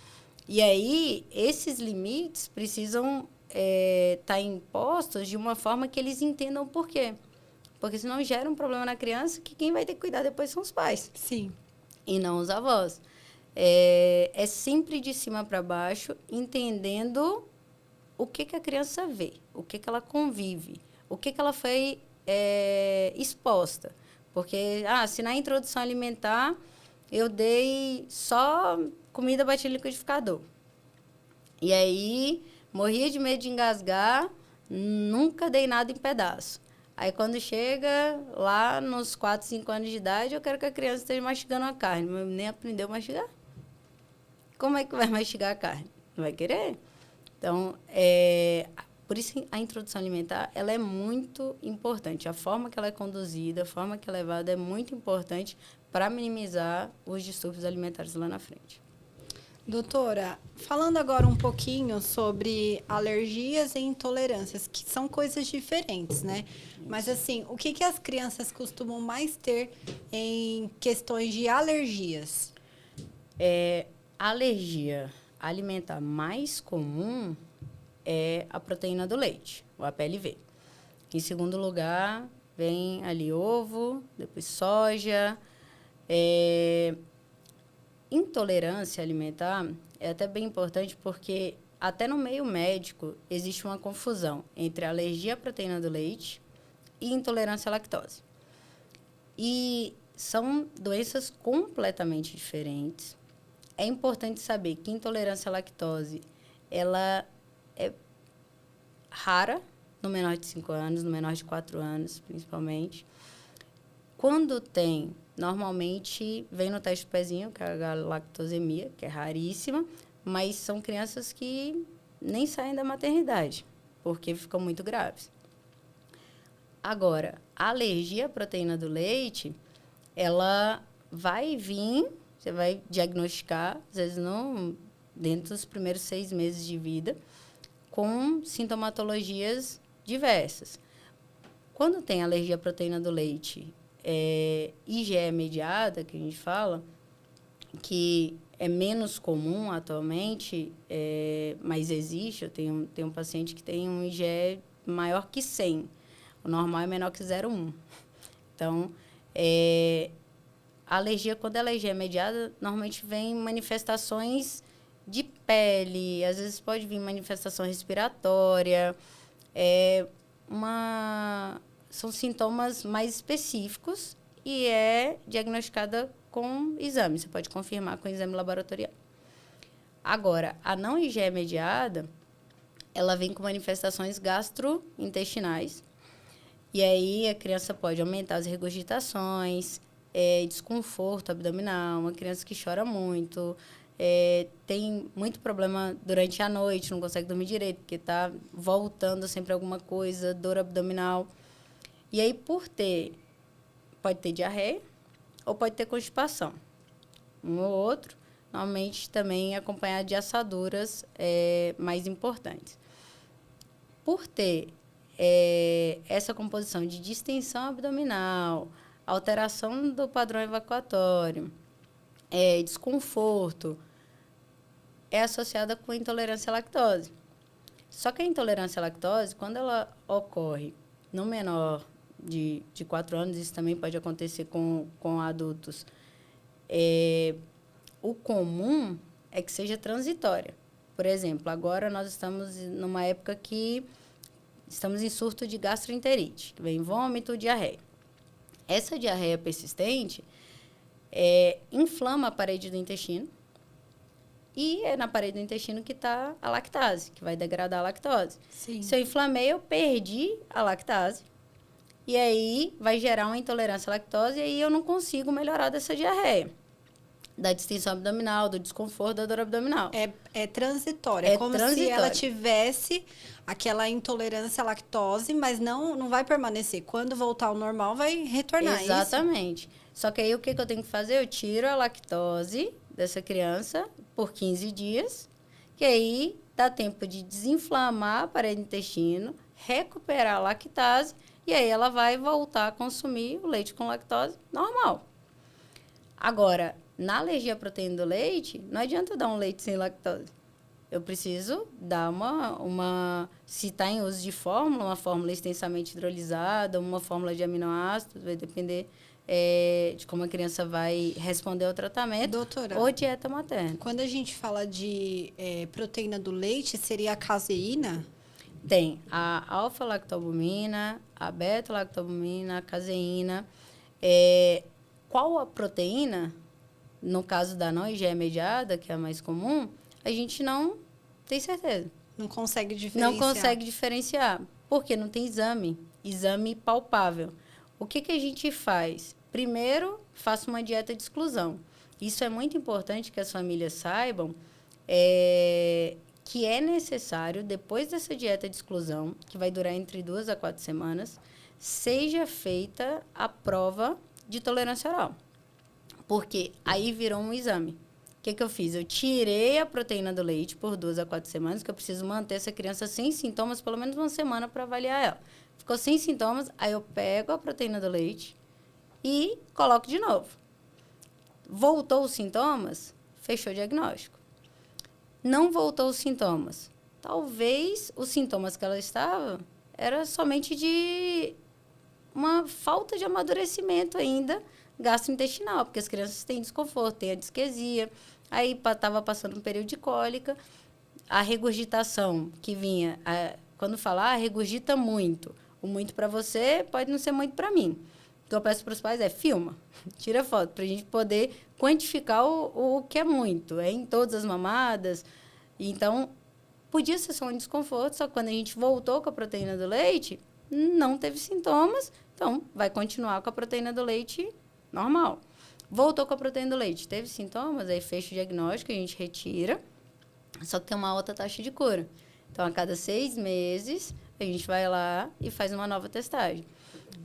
E aí, esses limites precisam estar impostos de uma forma que eles entendam o porquê. Porque senão gera um problema na criança que quem vai ter que cuidar depois são os pais. Sim. E não os avós. É sempre de cima para baixo, entendendo o que a criança vê, o que ela convive, o que ela foi exposta. Porque, se na introdução alimentar eu dei só comida batida em liquidificador. E aí, morria de medo de engasgar, nunca dei nada em pedaço. Aí, quando chega lá nos 4, 5 anos de idade, eu quero que a criança esteja mastigando a carne, mas nem aprendeu a mastigar. Como é que vai mastigar a carne? Não vai querer? Então, por isso a introdução alimentar ela é muito importante. A forma que ela é conduzida, a forma que ela é levada é muito importante para minimizar os distúrbios alimentares lá na frente. Doutora, falando agora um pouquinho sobre alergias e intolerâncias, que são coisas diferentes, né? Mas assim, o que que as crianças costumam mais ter em questões de alergias? A alergia alimentar mais comum é a proteína do leite, o APLV. Em segundo lugar, vem ali ovo, depois soja. Intolerância alimentar é até bem importante porque até no meio médico existe uma confusão entre alergia à proteína do leite e intolerância à lactose. E são doenças completamente diferentes. É importante saber que intolerância à lactose ela é rara no menor de 5 anos, no menor de 4 anos, principalmente. Quando tem, normalmente vem no teste do pezinho, que é a galactosemia, que é raríssima, mas são crianças que nem saem da maternidade, porque ficam muito graves. Agora, a alergia à proteína do leite, ela vai vir, você vai diagnosticar, às vezes não, dentro dos primeiros 6 meses de vida, com sintomatologias diversas. Quando tem alergia à proteína do leite, IgE mediada, que a gente fala, que é menos comum atualmente, mas existe. Eu tenho um paciente que tem um IgE maior que 100. O normal é menor que 0,1. Então, a alergia, quando ela é IgE mediada, normalmente vem manifestações de pele, às vezes pode vir manifestação respiratória, são sintomas mais específicos e é diagnosticada com exame. Você pode confirmar com exame laboratorial. Agora, a não IgE mediada, ela vem com manifestações gastrointestinais. E aí a criança pode aumentar as regurgitações, desconforto abdominal, uma criança que chora muito, tem muito problema durante a noite, não consegue dormir direito, porque está voltando sempre alguma coisa, dor abdominal. E aí, pode ter diarreia ou pode ter constipação. Um ou outro, normalmente também acompanhado de assaduras mais importantes. Por ter essa composição de distensão abdominal, alteração do padrão evacuatório, desconforto, é associada com intolerância à lactose. Só que a intolerância à lactose, quando ela ocorre no menor de 4 anos, isso também pode acontecer com adultos, o comum é que seja transitória. Por exemplo, agora nós estamos numa época que estamos em surto de gastroenterite, que vem vômito, diarreia. Essa diarreia persistente inflama a parede do intestino e é na parede do intestino que está a lactase, que vai degradar a lactose. Sim. Se eu inflamei, eu perdi a lactase e aí vai gerar uma intolerância à lactose e aí eu não consigo melhorar dessa diarreia, da distensão abdominal, do desconforto, da dor abdominal. É transitória. É como se ela tivesse aquela intolerância à lactose, mas não vai permanecer. Quando voltar ao normal, vai retornar. Exatamente. Só que aí o que eu tenho que fazer? Eu tiro a lactose dessa criança por 15 dias, que aí dá tempo de desinflamar a parede do intestino, recuperar a lactase, e aí ela vai voltar a consumir o leite com lactose normal. Agora, na alergia à proteína do leite, não adianta eu dar um leite sem lactose. Eu preciso dar se está em uso de fórmula, uma fórmula extensamente hidrolisada, uma fórmula de aminoácidos, vai depender de como a criança vai responder ao tratamento. Doutora, ou dieta materna. Quando a gente fala de proteína do leite, seria a caseína? Tem a alfa-lactalbumina, a beta-lactalbumina, a caseína. Qual a proteína? No caso da não IgE mediada, que é a mais comum, a gente não tem certeza. Não consegue diferenciar. Não consegue diferenciar. Porque não tem exame palpável. O que a gente faz? Primeiro, faço uma dieta de exclusão. Isso é muito importante que as famílias saibam que é necessário, depois dessa dieta de exclusão, que vai durar entre 2 a 4 semanas, seja feita a prova de tolerância oral. Porque aí virou um exame. que eu fiz? Eu tirei a proteína do leite por 2 a 4 semanas, que eu preciso manter essa criança sem sintomas pelo menos uma semana para avaliar ela. Ficou sem sintomas, aí eu pego a proteína do leite e coloco de novo. Voltou os sintomas, fechou o diagnóstico. Não voltou os sintomas. Talvez os sintomas que ela estava era somente de uma falta de amadurecimento ainda gastrointestinal, porque as crianças têm desconforto, têm a disquesia, aí estava passando um período de cólica, a regurgitação que vinha, quando falar, regurgita muito. O muito para você pode não ser muito para mim. O que eu peço para os pais filma, tira foto, para a gente poder quantificar o que é muito. É em todas as mamadas. Então, podia ser só um desconforto, só que quando a gente voltou com a proteína do leite, não teve sintomas, então vai continuar com a proteína do leite normal. Voltou com a proteína do leite, teve sintomas, aí fecha o diagnóstico, a gente retira, só que tem uma alta taxa de cura. Então, a cada 6 meses, a gente vai lá e faz uma nova testagem.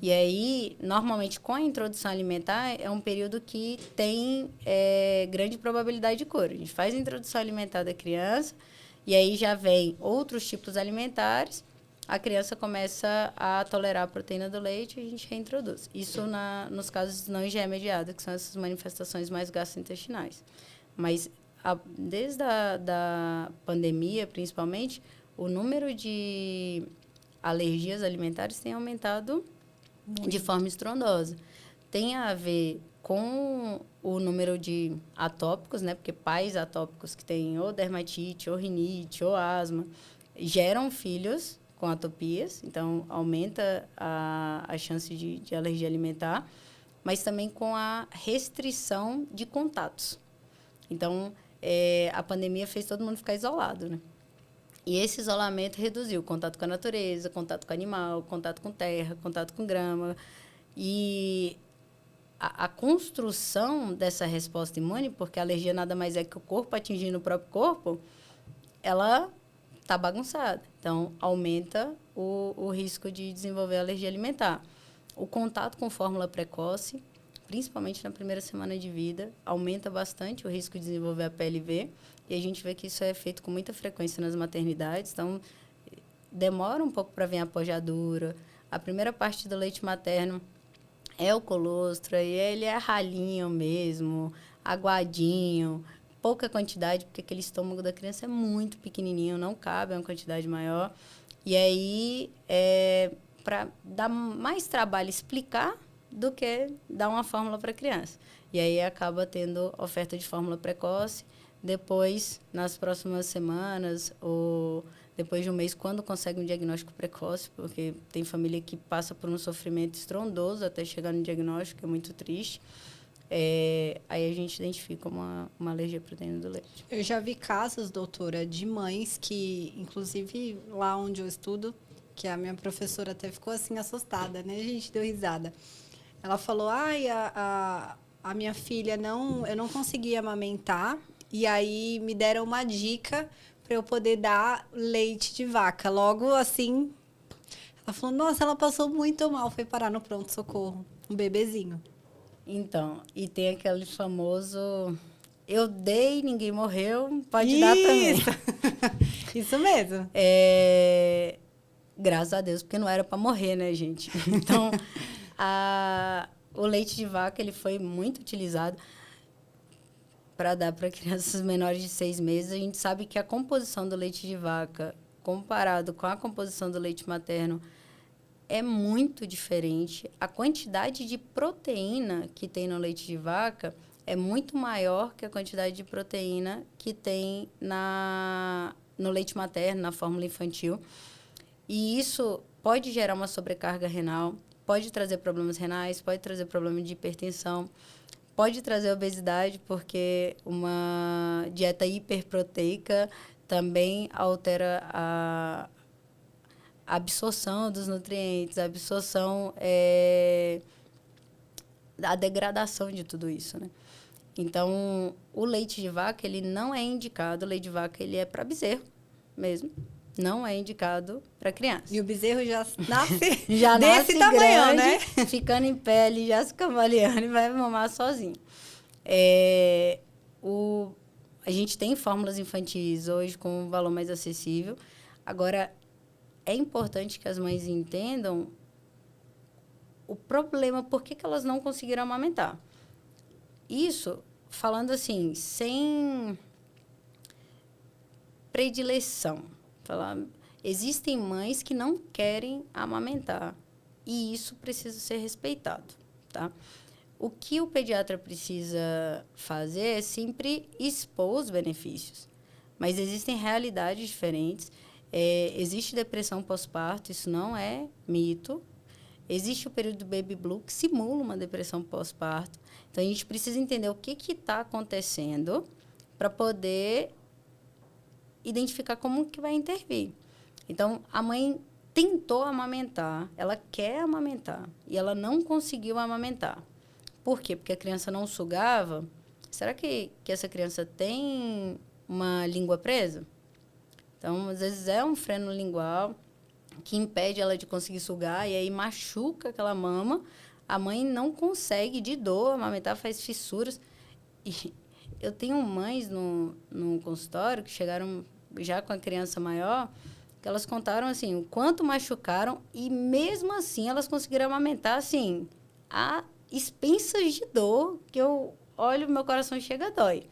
E aí, normalmente, com a introdução alimentar, é um período que tem grande probabilidade de cura. A gente faz a introdução alimentar da criança, e aí já vem outros tipos alimentares, a criança começa a tolerar a proteína do leite e a gente reintroduz. Isso nos casos não IgE mediada, que são essas manifestações mais gastrointestinais. Mas, desde a pandemia, principalmente, o número de alergias alimentares tem aumentado de forma estrondosa. Tem a ver com o número de atópicos, né? Porque pais atópicos que têm ou dermatite, ou rinite, ou asma, geram filhos com atopias, então aumenta a chance de alergia alimentar, mas também com a restrição de contatos. Então, a pandemia fez todo mundo ficar isolado, né? E esse isolamento reduziu o contato com a natureza, contato com animal, contato com terra, contato com grama. E a construção dessa resposta imune, porque a alergia nada mais é que o corpo atingindo o próprio corpo, ela está bagunçada. Então, aumenta o risco de desenvolver alergia alimentar. O contato com fórmula precoce, principalmente na primeira semana de vida, aumenta bastante o risco de desenvolver a PLV. E a gente vê que isso é feito com muita frequência nas maternidades. Então, demora um pouco para vir a pojadura. A primeira parte do leite materno é o colostro, e ele é ralinho mesmo, aguadinho, pouca quantidade, porque aquele estômago da criança é muito pequenininho, não cabe uma quantidade maior. E aí, para dar mais trabalho explicar do que dar uma fórmula para a criança. E aí acaba tendo oferta de fórmula precoce. Depois, nas próximas semanas, ou depois de um mês, quando consegue um diagnóstico precoce, porque tem família que passa por um sofrimento estrondoso até chegar no diagnóstico, é muito triste. Aí a gente identifica uma alergia à proteína do leite. Eu já vi casos, doutora, de mães que, inclusive lá onde eu estudo, que a minha professora até ficou assim assustada, né? A gente deu risada. Ela falou, a minha filha eu não conseguia amamentar, e aí me deram uma dica para eu poder dar leite de vaca. Logo assim, ela falou, nossa, ela passou muito mal, foi parar no pronto-socorro, um bebezinho. Então, e tem aquele famoso, eu dei, ninguém morreu, pode dar também. Isso mesmo. Graças a Deus, porque não era para morrer, né, gente? Então, o leite de vaca, ele foi muito utilizado para dar para crianças menores de 6 meses. A gente sabe que a composição do leite de vaca, comparado com a composição do leite materno, é muito diferente. A quantidade de proteína que tem no leite de vaca é muito maior que a quantidade de proteína que tem no leite materno, na fórmula infantil. E isso pode gerar uma sobrecarga renal, pode trazer problemas renais, pode trazer problema de hipertensão, pode trazer obesidade, porque uma dieta hiperproteica também altera a absorção dos nutrientes, a absorção, a degradação de tudo isso, né? Então, o leite de vaca, ele não é indicado, o leite de vaca, ele é para bezerro mesmo, não é indicado para criança. E o bezerro já nasce desse tamanho, grande, né? Ficando em pé, ele já se cambaleando e vai mamar sozinho. A gente tem fórmulas infantis hoje com um valor mais acessível. Agora, é importante que as mães entendam o problema, por que elas não conseguiram amamentar. Isso, falando assim, sem predileção. Existem mães que não querem amamentar e isso precisa ser respeitado, tá? O que o pediatra precisa fazer é sempre expor os benefícios, mas existem realidades diferentes. Existe depressão pós-parto, isso não é mito. Existe o período do baby blue, que simula uma depressão pós-parto. Então, a gente precisa entender o que está acontecendo para poder identificar como que vai intervir. Então, a mãe tentou amamentar, ela quer amamentar, e ela não conseguiu amamentar. Por quê? Porque a criança não sugava. Será que essa criança tem uma língua presa? Então, às vezes, é um freno lingual que impede ela de conseguir sugar, e aí machuca aquela mama. A mãe não consegue, de dor, amamentar, faz fissuras. E eu tenho mães no consultório que chegaram já com a criança maior, que elas contaram, assim, o quanto machucaram, e mesmo assim elas conseguiram amamentar, assim, a expensas de dor, que eu olho, meu coração chega a dói.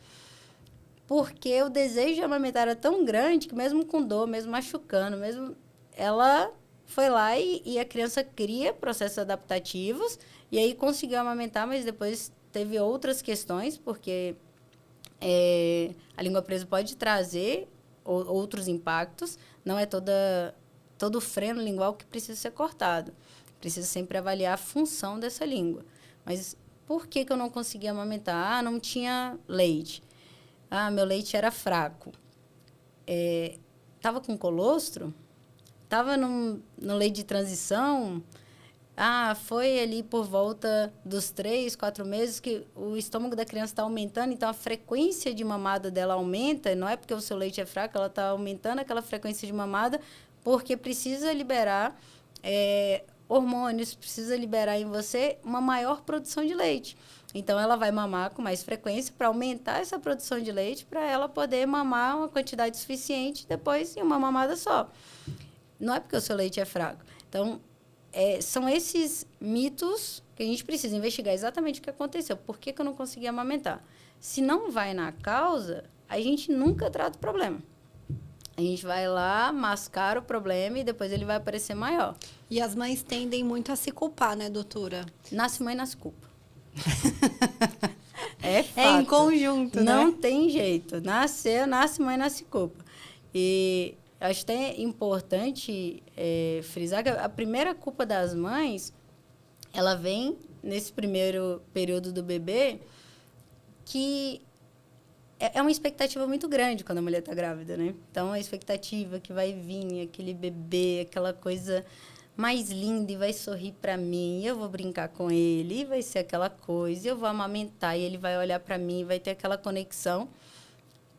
Porque o desejo de amamentar era tão grande que mesmo com dor, mesmo machucando, mesmo ela foi lá e a criança cria processos adaptativos e aí conseguiu amamentar, mas depois teve outras questões, porque a língua presa pode trazer outros impactos, não é todo o freno lingual que precisa ser cortado. Precisa sempre avaliar a função dessa língua. Mas por que eu não conseguia amamentar? Não tinha leite. Meu leite era fraco. Estava com colostro? Estava no leite de transição? Foi ali por volta dos 3, 4 meses que o estômago da criança está aumentando, então a frequência de mamada dela aumenta, não é porque o seu leite é fraco, ela está aumentando aquela frequência de mamada, porque precisa liberar hormônios, precisa liberar em você uma maior produção de leite. Então, ela vai mamar com mais frequência para aumentar essa produção de leite, para ela poder mamar uma quantidade suficiente depois em uma mamada só. Não é porque o seu leite é fraco. Então, são esses mitos que a gente precisa investigar exatamente o que aconteceu. Por que eu não consegui amamentar? Se não vai na causa, a gente nunca trata o problema. A gente vai lá, mascara o problema e depois ele vai aparecer maior. E as mães tendem muito a se culpar, né, doutora? Nasce mãe, nasce culpa. É fato. É em conjunto, não, né? Não tem jeito. Nasce mãe, nasce culpa. E acho até importante frisar que a primeira culpa das mães, ela vem nesse primeiro período do bebê, que é uma expectativa muito grande quando a mulher está grávida, né? Então, a expectativa que vai vir aquele bebê, aquela coisa mais linda, e vai sorrir para mim, eu vou brincar com ele, e vai ser aquela coisa, eu vou amamentar, e ele vai olhar para mim, vai ter aquela conexão.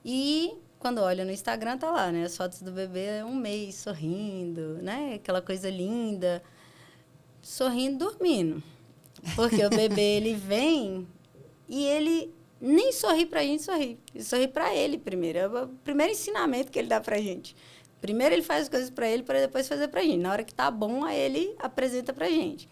E quando olha no Instagram, tá lá, né? As fotos do bebê 1 mês sorrindo, né? Aquela coisa linda, sorrindo, dormindo. Porque o bebê, ele vem e ele nem sorri pra gente, sorri. Ele sorri pra ele primeiro. É o primeiro ensinamento que ele dá pra gente. Primeiro ele faz as coisas pra ele, para depois fazer pra gente. Na hora que tá bom, aí ele apresenta pra gente.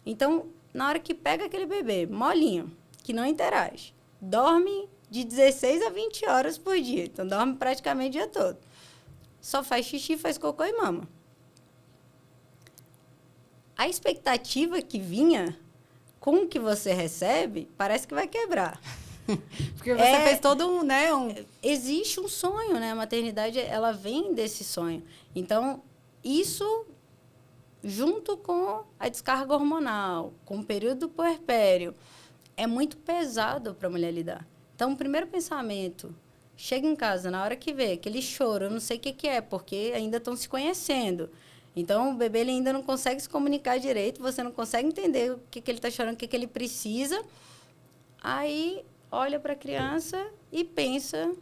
Então, na hora que pega aquele bebê molinho, que não interage, dorme de 16 a 20 horas por dia. Então, dorme praticamente o dia todo. Só faz xixi, faz cocô e mama. A expectativa que vinha com o que você recebe, parece que vai quebrar. Porque você fez todo né? Existe um sonho, né? A maternidade, ela vem desse sonho. Então, isso, junto com a descarga hormonal, com o período do puerpério, é muito pesado para a mulher lidar. Então, o primeiro pensamento, chega em casa, na hora que vê aquele choro, eu não sei o que é, porque ainda estão se conhecendo. Então, o bebê ele ainda não consegue se comunicar direito, você não consegue entender o que ele está chorando, o que ele precisa. Aí, olha para a criança e pensa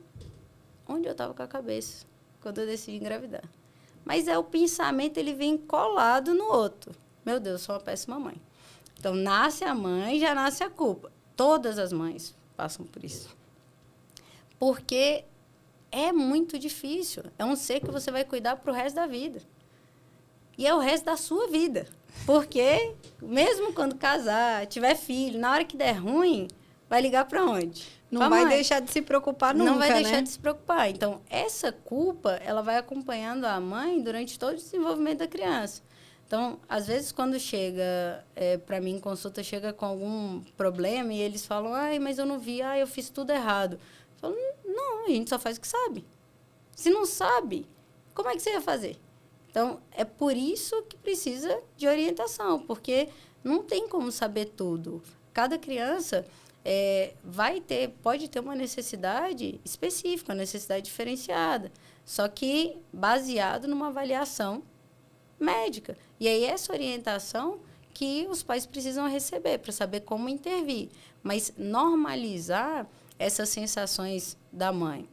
onde eu estava com a cabeça quando eu decidi engravidar. Mas o pensamento, ele vem colado no outro. Meu Deus, sou uma péssima mãe. Então, nasce a mãe, já nasce a culpa. Todas as mães passam por isso. Porque é muito difícil. É um ser que você vai cuidar para o resto da vida. E é o resto da sua vida. Porque, mesmo quando casar, tiver filho, na hora que der ruim, vai ligar para onde? Não vai deixar de se preocupar nunca, Não vai deixar né? de se preocupar. Então, essa culpa, ela vai acompanhando a mãe durante todo o desenvolvimento da criança. Então, às vezes, quando chega para mim em consulta, chega com algum problema e eles falam, ai, mas eu não vi, ai, eu fiz tudo errado. Eu falo, não, a gente só faz o que sabe. Se não sabe, como é que você vai fazer? Então, é por isso que precisa de orientação, porque não tem como saber tudo. Cada criança pode ter uma necessidade específica, uma necessidade diferenciada, só que baseado numa avaliação médica. E aí, essa orientação que os pais precisam receber para saber como intervir. Mas normalizar essas sensações da mãe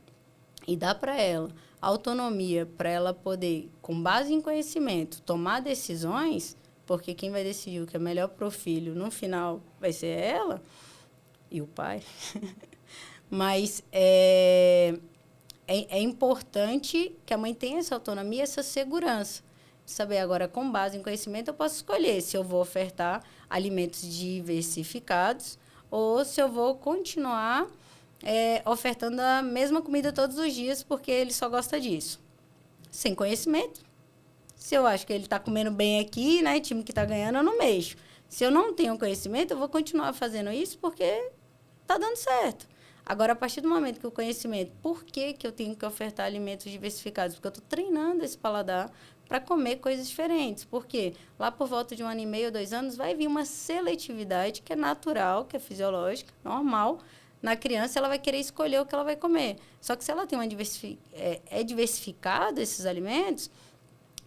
e dar para ela autonomia para ela poder, com base em conhecimento, tomar decisões, porque quem vai decidir o que é melhor para o filho, no final, vai ser ela e o pai. Mas é importante que a mãe tenha essa autonomia, essa segurança. Saber agora, com base em conhecimento, eu posso escolher se eu vou ofertar alimentos diversificados ou se eu vou continuar ofertando a mesma comida todos os dias porque ele só gosta disso. Sem conhecimento. Se eu acho que ele está comendo bem aqui, né, time que está ganhando, eu não mexo. Se eu não tenho conhecimento, eu vou continuar fazendo isso porque está dando certo. Agora, a partir do momento que o conhecimento, por que eu tenho que ofertar alimentos diversificados? Porque eu estou treinando esse paladar para comer coisas diferentes. Porque lá por volta de 1 ano e meio, 2 anos, vai vir uma seletividade que é natural, que é fisiológica, normal. Na criança, ela vai querer escolher o que ela vai comer. Só que se ela tem diversificado esses alimentos,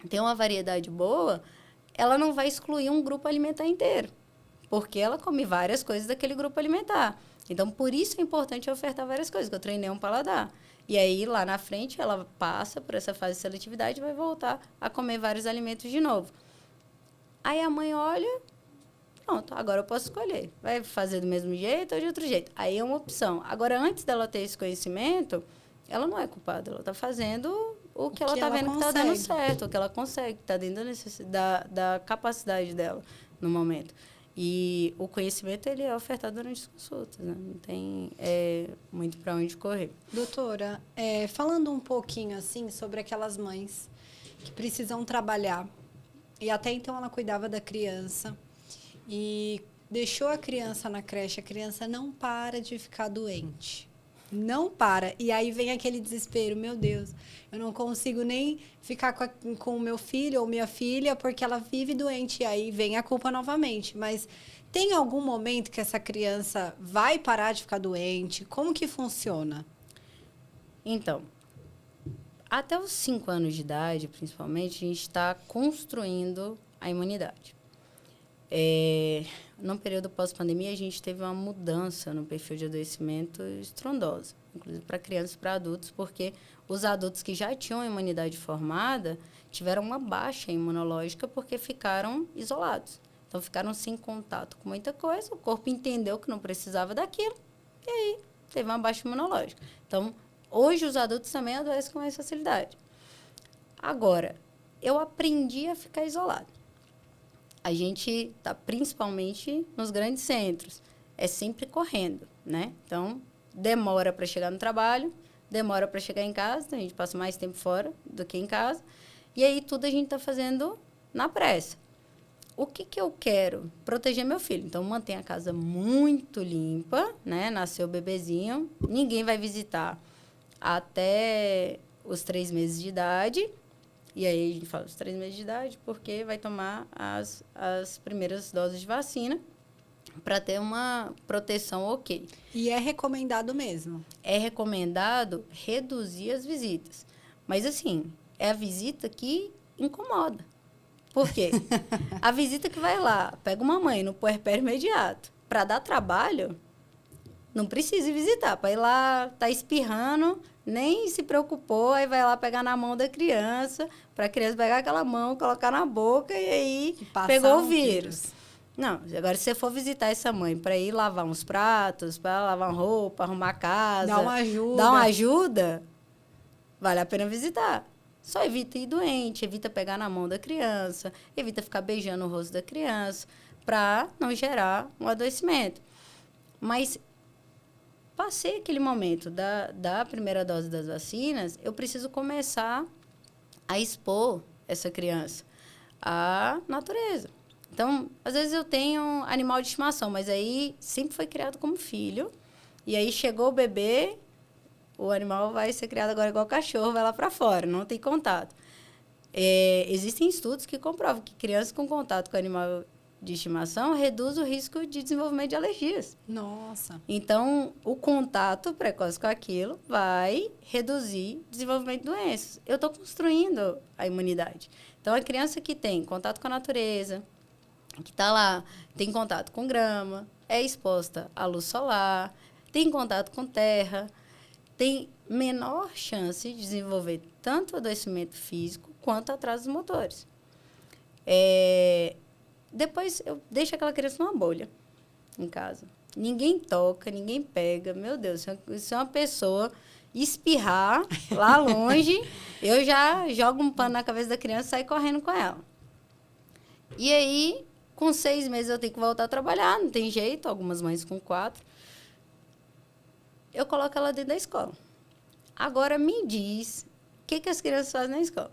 tem uma variedade boa, ela não vai excluir um grupo alimentar inteiro. Porque ela come várias coisas daquele grupo alimentar. Então, por isso é importante ofertar várias coisas, que eu treinei um paladar. E aí, lá na frente, ela passa por essa fase de seletividade e vai voltar a comer vários alimentos de novo. Aí a mãe olha, pronto, agora eu posso escolher. Vai fazer do mesmo jeito ou de outro jeito. Aí é uma opção. Agora, antes dela ter esse conhecimento, ela não é culpada. Ela está fazendo o que ela está vendo que está dando certo, o que ela consegue, que está dentro da capacidade dela no momento. E o conhecimento, ele é ofertado durante as consultas, né? Não tem muito para onde correr. Doutora, falando um pouquinho, assim, sobre aquelas mães que precisam trabalhar, e até então ela cuidava da criança, e deixou a criança na creche, a criança não para de ficar doente. Não para. E aí vem aquele desespero, meu Deus, eu não consigo nem ficar com o meu filho ou minha filha porque ela vive doente. E aí vem a culpa novamente. Mas tem algum momento que essa criança vai parar de ficar doente? Como que funciona? Então, até os 5 anos de idade, principalmente, a gente está construindo a imunidade. No período pós-pandemia, a gente teve uma mudança no perfil de adoecimento estrondosa, inclusive para crianças e para adultos, porque os adultos que já tinham a imunidade formada tiveram uma baixa imunológica porque ficaram isolados. Então, ficaram sem contato com muita coisa, o corpo entendeu que não precisava daquilo, e aí teve uma baixa imunológica. Então, hoje os adultos também adoecem com mais facilidade. Agora, eu aprendi a ficar isolado. A gente está principalmente nos grandes centros. É sempre correndo, né? Então, demora para chegar no trabalho, demora para chegar em casa, então a gente passa mais tempo fora do que em casa. E aí, tudo a gente está fazendo na pressa. O que eu quero? Proteger meu filho. Então, mantenha a casa muito limpa, né? Nasceu o bebezinho, ninguém vai visitar até os 3 meses de idade. E aí a gente fala os 3 meses de idade, porque vai tomar as primeiras doses de vacina para ter uma proteção ok. E é recomendado mesmo? É recomendado reduzir as visitas. Mas, assim, é a visita que incomoda. Por quê? A visita que vai lá, pega uma mãe no puerpério imediato, para dar trabalho, não precisa visitar. Para ir lá, tá espirrando, nem se preocupou, aí vai lá pegar na mão da criança, para a criança pegar aquela mão, colocar na boca e aí pegou o vírus. Não, agora se você for visitar essa mãe para ir lavar uns pratos, para lavar uma roupa, arrumar a casa, dar uma ajuda, vale a pena visitar. Só evita ir doente, evita pegar na mão da criança, evita ficar beijando o rosto da criança, para não gerar um adoecimento. Mas passei aquele momento da primeira dose das vacinas, eu preciso começar a expor essa criança à natureza. Então, às vezes eu tenho animal de estimação, mas aí sempre foi criado como filho. E aí chegou o bebê, o animal vai ser criado agora igual cachorro, vai lá para fora, não tem contato. Existem estudos que comprovam que crianças com contato com animal de estimação reduz o risco de desenvolvimento de alergias. Nossa. Então, o contato precoce com aquilo vai reduzir o desenvolvimento de doenças. Eu estou construindo a imunidade. Então, a criança que tem contato com a natureza, que está lá, tem contato com grama, é exposta à luz solar, tem contato com terra, tem menor chance de desenvolver tanto adoecimento físico quanto atrasos motores. Depois, eu deixo aquela criança numa bolha em casa. Ninguém toca, ninguém pega. Meu Deus, se uma pessoa espirrar lá longe, eu já jogo um pano na cabeça da criança e saio correndo com ela. E aí, com 6 meses, eu tenho que voltar a trabalhar, não tem jeito, algumas mães com 4. Eu coloco ela dentro da escola. Agora, me diz, o que as crianças fazem na escola?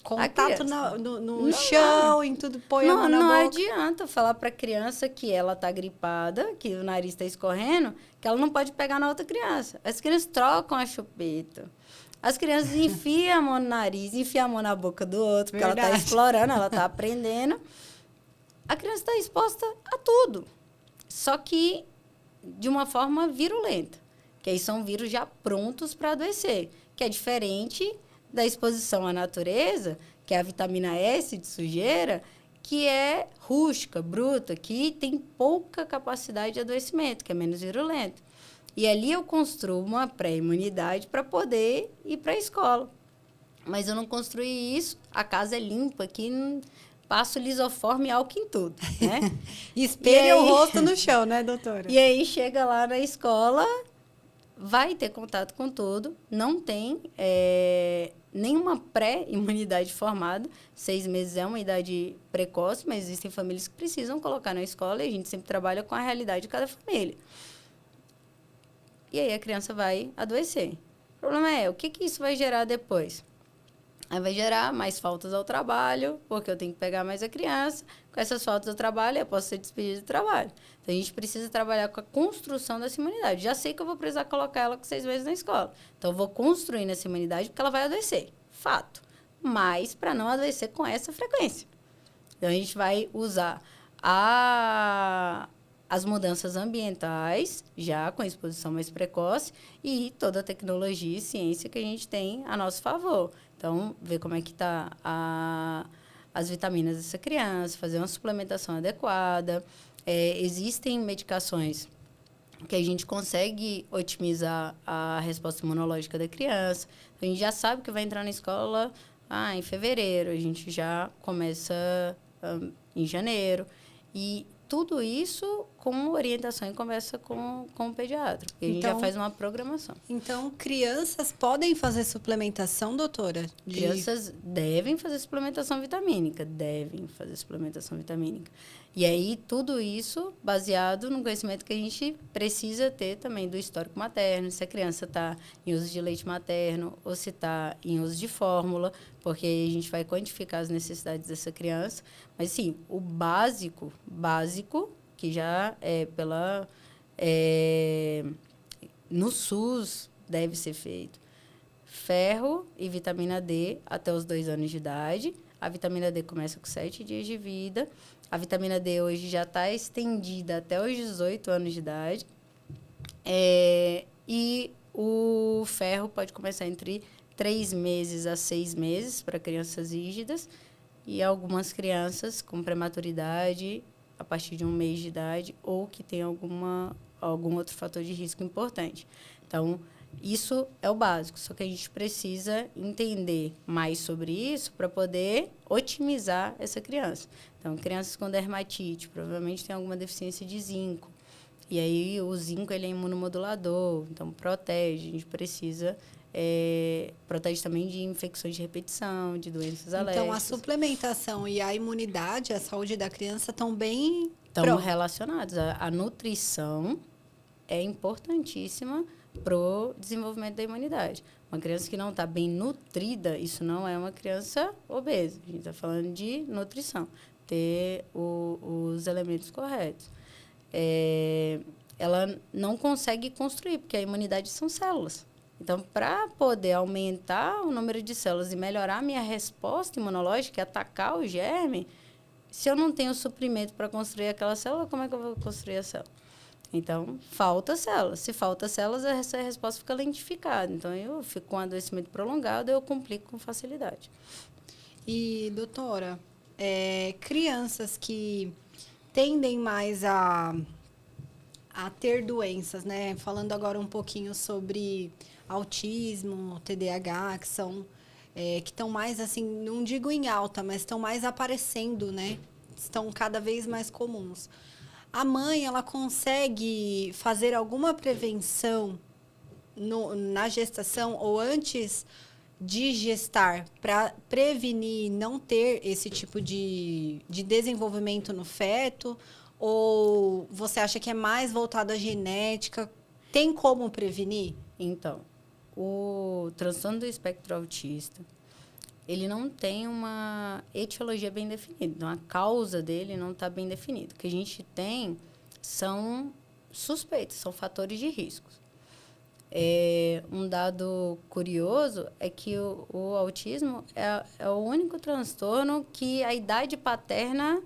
Contato no chão, em tudo, põe a mão na boca. Não adianta falar para a criança que ela está gripada, que o nariz está escorrendo, que ela não pode pegar na outra criança. As crianças trocam a chupeta. As crianças enfiam a mão no nariz, enfiam a mão na boca do outro, porque ela está explorando, ela está aprendendo. A criança está exposta a tudo. Só que de uma forma virulenta. Que aí são vírus já prontos para adoecer. Que é diferente da exposição à natureza, que é a vitamina S de sujeira, que é rústica, bruta, que tem pouca capacidade de adoecimento, que é menos virulento. E ali eu construo uma pré-imunidade para poder ir para a escola. Mas eu não construí isso, a casa é limpa, aqui passo lisoforme e álcool em tudo, né? Espelha o rosto no chão, né, doutora? E aí chega lá na escola, vai ter contato com tudo, não tem nenhuma pré-imunidade formada. 6 meses é uma idade precoce, mas existem famílias que precisam colocar na escola e a gente sempre trabalha com a realidade de cada família. E aí a criança vai adoecer. O problema é, o que isso vai gerar depois? Aí vai gerar mais faltas ao trabalho, porque eu tenho que pegar mais a criança. Com essas faltas ao trabalho, eu posso ser despedida do trabalho. Então, a gente precisa trabalhar com a construção dessa imunidade. Já sei que eu vou precisar colocar ela com 6 meses na escola. Então, eu vou construindo essa imunidade porque ela vai adoecer. Fato. Mas, para não adoecer com essa frequência. Então, a gente vai usar as mudanças ambientais, já com a exposição mais precoce, e toda a tecnologia e ciência que a gente tem a nosso favor. Então, ver como é que está as vitaminas dessa criança, fazer uma suplementação adequada. Existem medicações que a gente consegue otimizar a resposta imunológica da criança. Então, a gente já sabe que vai entrar na escola em fevereiro, a gente já começa em janeiro. E tudo isso com orientação e conversa com o pediatra. Porque a gente já faz uma programação. Então, crianças podem fazer suplementação, doutora? Crianças devem fazer suplementação vitamínica. Devem fazer suplementação vitamínica. E aí, tudo isso baseado no conhecimento que a gente precisa ter também do histórico materno, se a criança está em uso de leite materno ou se está em uso de fórmula, porque aí a gente vai quantificar as necessidades dessa criança. Mas, sim, o básico, que já no SUS deve ser feito. Ferro e vitamina D até os 2 anos de idade. A vitamina D começa com 7 dias de vida. A vitamina D hoje já está estendida até os 18 anos de idade. E o ferro pode começar entre 3 meses a 6 meses para crianças rígidas e algumas crianças com prematuridade a partir de 1 mês de idade ou que tem algum outro fator de risco importante. Então, isso é o básico, só que a gente precisa entender mais sobre isso para poder otimizar essa criança. Então, crianças com dermatite provavelmente têm alguma deficiência de zinco. E aí, o zinco ele é imunomodulador, então protege. A gente precisa... protege também de infecções de repetição, de doenças alérgicas. Então, a suplementação e a imunidade, a saúde da criança estão bem... Estão relacionados. A nutrição é importantíssima para o desenvolvimento da imunidade. Uma criança que não está bem nutrida, isso não é uma criança obesa. A gente está falando de nutrição, ter os elementos corretos. Ela não consegue construir, porque a imunidade são células. Então, para poder aumentar o número de células e melhorar a minha resposta imunológica, atacar o germe, se eu não tenho suprimento para construir aquela célula, como é que eu vou construir a célula? Então, falta células. Se falta células, essa resposta fica lentificada. Então, eu fico com um adoecimento prolongado, eu complico com facilidade. E, doutora, crianças que tendem mais a ter doenças, né? Falando agora um pouquinho sobre autismo, TDAH, que estão mais, assim, não digo em alta, mas estão mais aparecendo, né? Estão cada vez mais comuns. A mãe, ela consegue fazer alguma prevenção na gestação ou antes de gestar para prevenir não ter esse tipo de desenvolvimento no feto? Ou você acha que é mais voltado à genética? Tem como prevenir? Então, o transtorno do espectro autista, ele não tem uma etiologia bem definida. Então, a causa dele não está bem definida. O que a gente tem são suspeitos, são fatores de risco. Um dado curioso é que o autismo é o único transtorno que a idade paterna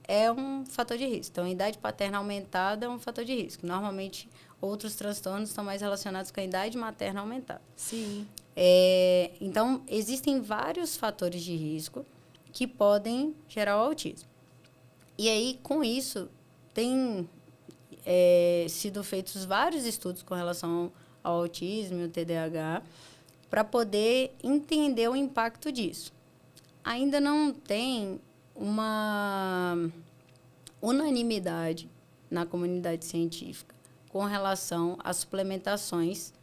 é um fator de risco. Então, a idade paterna aumentada é um fator de risco. Normalmente, outros transtornos estão mais relacionados com a idade materna aumentada. Sim. Então, existem vários fatores de risco que podem gerar o autismo. E aí, com isso, tem sido feitos vários estudos com relação ao autismo e ao TDAH para poder entender o impacto disso. Ainda não tem uma unanimidade na comunidade científica com relação às suplementações.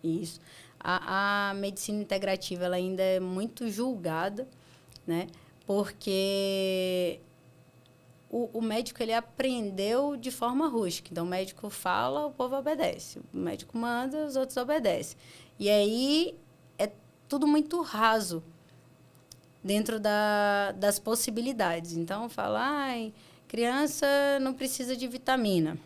Isso. A medicina integrativa ela ainda é muito julgada, né? Porque o médico ele aprendeu de forma rústica. Então, o médico fala, o povo obedece. O médico manda, os outros obedecem. E aí é tudo muito raso dentro das possibilidades. Então, fala, criança não precisa de vitamina,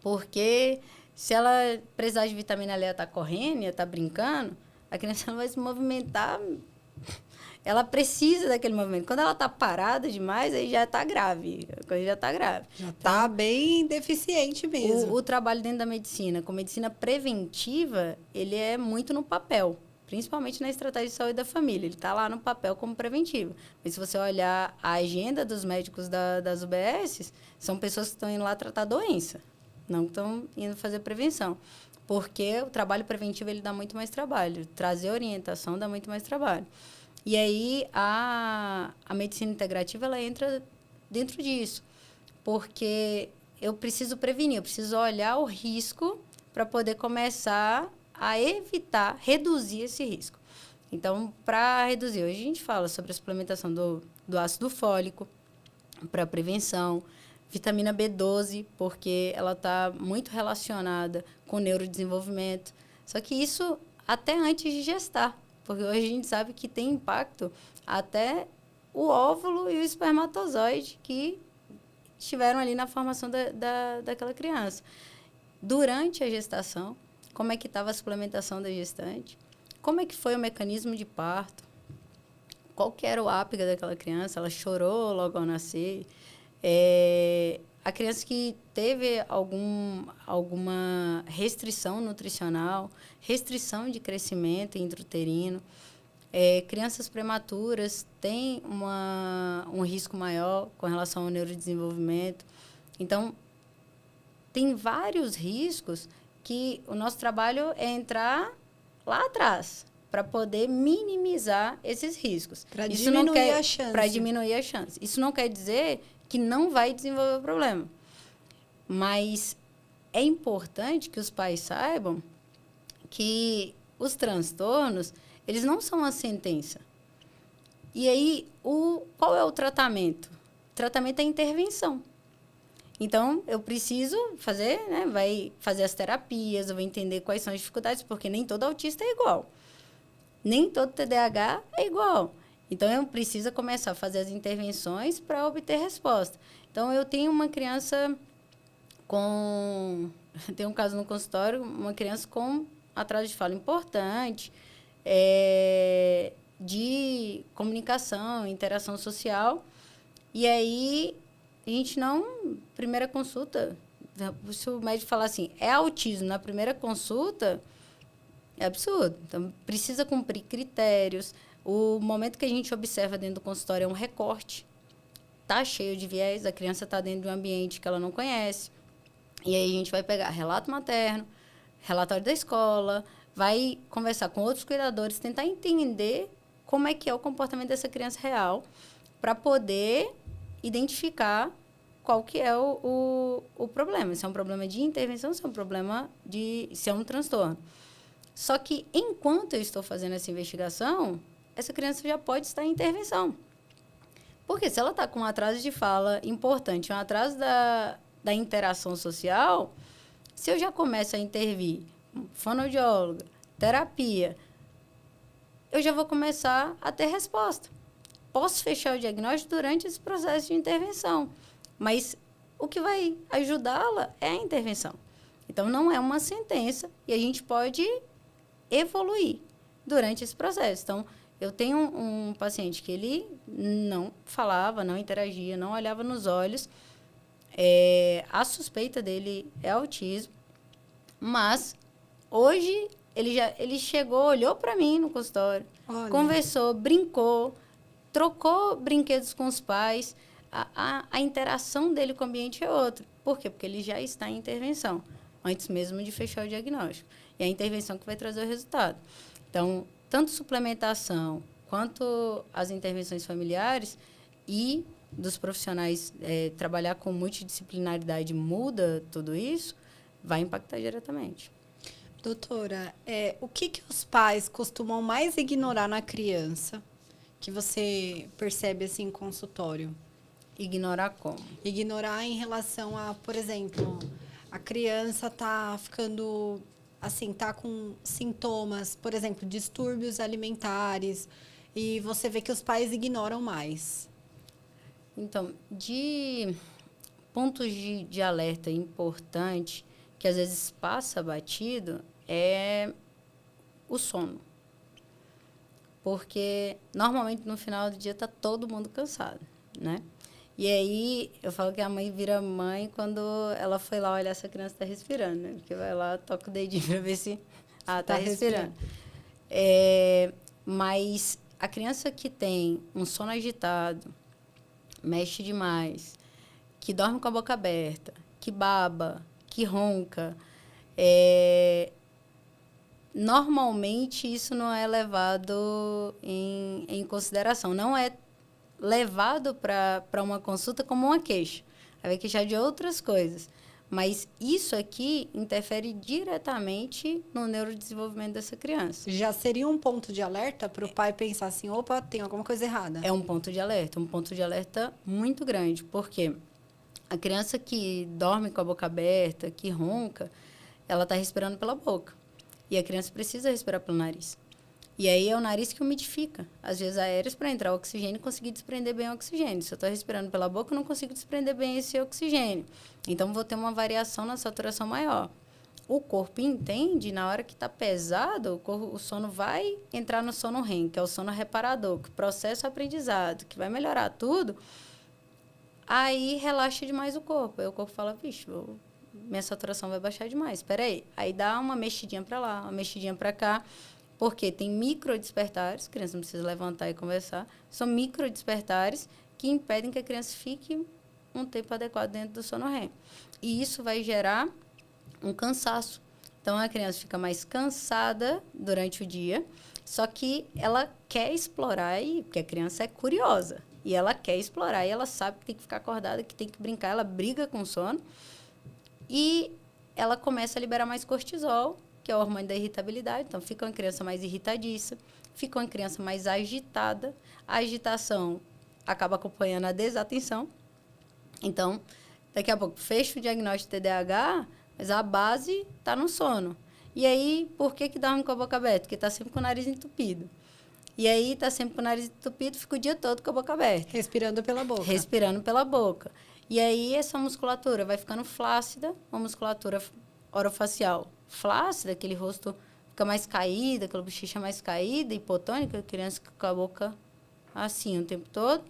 porque se ela precisar de vitamina, ela está correndo, está brincando, a criança não vai se movimentar, ela precisa daquele movimento. Quando ela está parada demais, aí já está grave, a coisa já está grave. Já está bem deficiente mesmo. O trabalho dentro da medicina, com medicina preventiva, ele é muito no papel, principalmente na estratégia de saúde da família. Ele está lá no papel como preventivo. Mas se você olhar a agenda dos médicos das UBSs, são pessoas que estão indo lá tratar doença, não estão indo fazer prevenção. Porque o trabalho preventivo ele dá muito mais trabalho. Trazer orientação dá muito mais trabalho. E aí, a medicina integrativa ela entra dentro disso. Porque eu preciso prevenir, eu preciso olhar o risco para poder começar a evitar, reduzir esse risco. Então, para reduzir, hoje a gente fala sobre a suplementação do ácido fólico para prevenção, vitamina B12, porque ela está muito relacionada com o neurodesenvolvimento. Só que isso até antes de gestar, porque hoje a gente sabe que tem impacto até o óvulo e o espermatozoide que estiveram ali na formação daquela criança. Durante a gestação, como é que estava a suplementação da gestante? Como é que foi o mecanismo de parto? Qual que era o ápice daquela criança? Ela chorou logo ao nascer? A criança que teve alguma restrição nutricional, restrição de crescimento intrauterino, crianças prematuras têm um risco maior com relação ao neurodesenvolvimento. Então, tem vários riscos que o nosso trabalho é entrar lá atrás, para poder minimizar esses riscos. Para diminuir a chance. Para diminuir a chance. Isso não quer dizer que não vai desenvolver o problema. Mas é importante que os pais saibam que os transtornos, eles não são uma sentença. E aí, qual é o tratamento? O tratamento é a intervenção. Então, eu preciso fazer, né, vai fazer as terapias, eu vou entender quais são as dificuldades, porque nem todo autista é igual. Nem todo TDAH é igual. Então, eu preciso começar a fazer as intervenções para obter resposta. Então, eu tenho uma criança tem um caso no consultório, uma criança com atraso de fala importante, de comunicação, interação social. E aí, a gente primeira consulta, se o médico falar assim, é autismo na primeira consulta, é absurdo. Então, precisa cumprir critérios. O momento que a gente observa dentro do consultório é um recorte. Está cheio de viés, a criança está dentro de um ambiente que ela não conhece. E aí a gente vai pegar relato materno, relatório da escola, vai conversar com outros cuidadores, tentar entender como é que é o comportamento dessa criança real, para poder identificar qual que é o problema. Se é um problema de intervenção, se é um problema se é um transtorno. Só que, enquanto eu estou fazendo essa investigação, essa criança já pode estar em intervenção. Porque se ela está com um atraso de fala importante, um atraso da interação social, se eu já começo a intervir fonoaudióloga, terapia, eu já vou começar a ter resposta. Posso fechar o diagnóstico durante esse processo de intervenção, mas o que vai ajudá-la é a intervenção. Então, não é uma sentença e a gente pode evoluir durante esse processo. Então, eu tenho um paciente que ele não falava, não interagia, não olhava nos olhos. A suspeita dele é autismo, mas hoje ele chegou, olhou para mim no consultório, conversou, brincou, trocou brinquedos com os pais. A interação dele com o ambiente é outra. Por quê? Porque ele já está em intervenção, antes mesmo de fechar o diagnóstico. E é a intervenção que vai trazer o resultado. Então, tanto suplementação quanto as intervenções familiares e dos profissionais trabalhar com multidisciplinaridade muda tudo isso, vai impactar diretamente. Doutora, o que os pais costumam mais ignorar na criança que você percebe assim em consultório? Ignorar como? Ignorar em relação a, por exemplo, a criança tá ficando, assim, tá com sintomas, por exemplo, distúrbios alimentares, e você vê que os pais ignoram mais. Então, de pontos de alerta importante, que às vezes passa batido, é o sono. Porque, normalmente, no final do dia, está todo mundo cansado, né? E aí, eu falo que a mãe vira mãe quando ela foi lá olhar se a criança está respirando, né? Porque vai lá, toca o dedinho para ver se está respirando. Mas a criança que tem um sono agitado, mexe demais, que dorme com a boca aberta, que baba, que ronca, normalmente isso não é levado em consideração. Não é levado para uma consulta como uma queixa. Vai queixar de outras coisas. Mas isso aqui interfere diretamente no neurodesenvolvimento dessa criança. Já seria um ponto de alerta para o pai pensar assim, opa, tem alguma coisa errada. É um ponto de alerta muito grande. Porque a criança que dorme com a boca aberta, que ronca, ela está respirando pela boca. E a criança precisa respirar pelo nariz. E aí é o nariz que umidifica as vias aéreas para entrar o oxigênio e conseguir desprender bem o oxigênio. Se eu estou respirando pela boca, eu não consigo desprender bem esse oxigênio. Então, vou ter uma variação na saturação maior. O corpo entende, na hora que está pesado, o sono vai entrar no sono REM, que é o sono reparador, que processa o aprendizado, que vai melhorar tudo. Aí, relaxa demais o corpo. Aí o corpo fala, vixe, minha saturação vai baixar demais, espera aí. Aí dá uma mexidinha para lá, uma mexidinha para cá. Porque tem microdespertares, a criança não precisa levantar e conversar, são microdespertares que impedem que a criança fique um tempo adequado dentro do sono REM. E isso vai gerar um cansaço. Então, a criança fica mais cansada durante o dia, só que ela quer explorar, porque a criança é curiosa. E ela quer explorar, e ela sabe que tem que ficar acordada, que tem que brincar, ela briga com o sono. E ela começa a liberar mais cortisol, que é o hormônio da irritabilidade. Então, fica uma criança mais irritadiça, fica uma criança mais agitada. A agitação acaba acompanhando a desatenção. Então, daqui a pouco, fecha o diagnóstico de TDAH, mas a base está no sono. E aí, por que dorme com a boca aberta? Porque está sempre com o nariz entupido. E aí, está sempre com o nariz entupido, fica o dia todo com a boca aberta. Respirando pela boca. Respirando pela boca. E aí, essa musculatura vai ficando flácida, uma musculatura orofacial flácida, aquele rosto fica mais caído, aquela bochecha mais caída, hipotônica, a criança com a boca assim o tempo todo.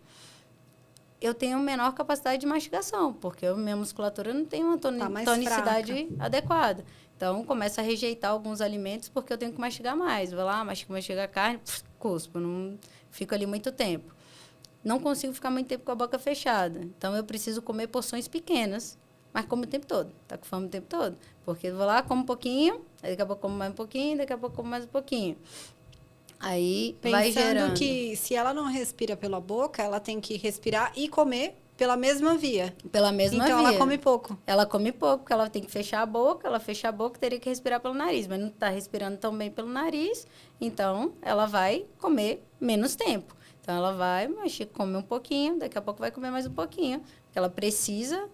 Eu tenho menor capacidade de mastigação, porque a minha musculatura não tem uma tonicidade adequada. Então, começa a rejeitar alguns alimentos porque eu tenho que mastigar mais. Vou lá, mastiga a carne, cuspo, não fico ali muito tempo. Não consigo ficar muito tempo com a boca fechada. Então, eu preciso comer porções pequenas, mas como o tempo todo. Tá com fome o tempo todo. Porque eu vou lá, como um pouquinho, daqui a pouco como mais um pouquinho, daqui a pouco como mais um pouquinho. Aí vai gerando. Pensando que se ela não respira pela boca, ela tem que respirar e comer pela mesma via. Pela mesma via. Então, ela come pouco. Ela come pouco, porque ela tem que fechar a boca. Ela fecha a boca, teria que respirar pelo nariz. Mas não está respirando tão bem pelo nariz. Então, ela vai comer menos tempo. Então, ela vai, come um pouquinho. Daqui a pouco vai comer mais um pouquinho. Porque ela precisa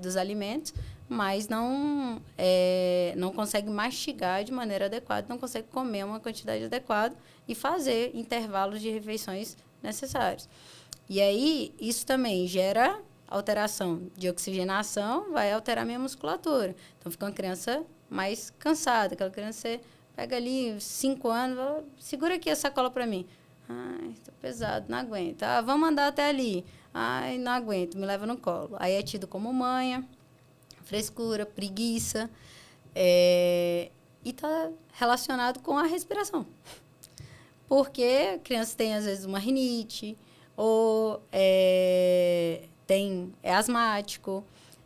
dos alimentos, mas não consegue mastigar de maneira adequada. Não consegue comer uma quantidade adequada e fazer intervalos de refeições necessários. E aí, isso também gera alteração de oxigenação, vai alterar a minha musculatura. Então, fica uma criança mais cansada. Aquela criança, você pega ali 5 anos, fala, segura aqui a sacola para mim. Ai, tá pesado, não aguento. Ah, vamos andar até ali. Ai, não aguento, me leva no colo. Aí é tido como manha, frescura, preguiça. E está relacionado com a respiração. Porque a criança tem, às vezes, uma rinite, ou é asmático,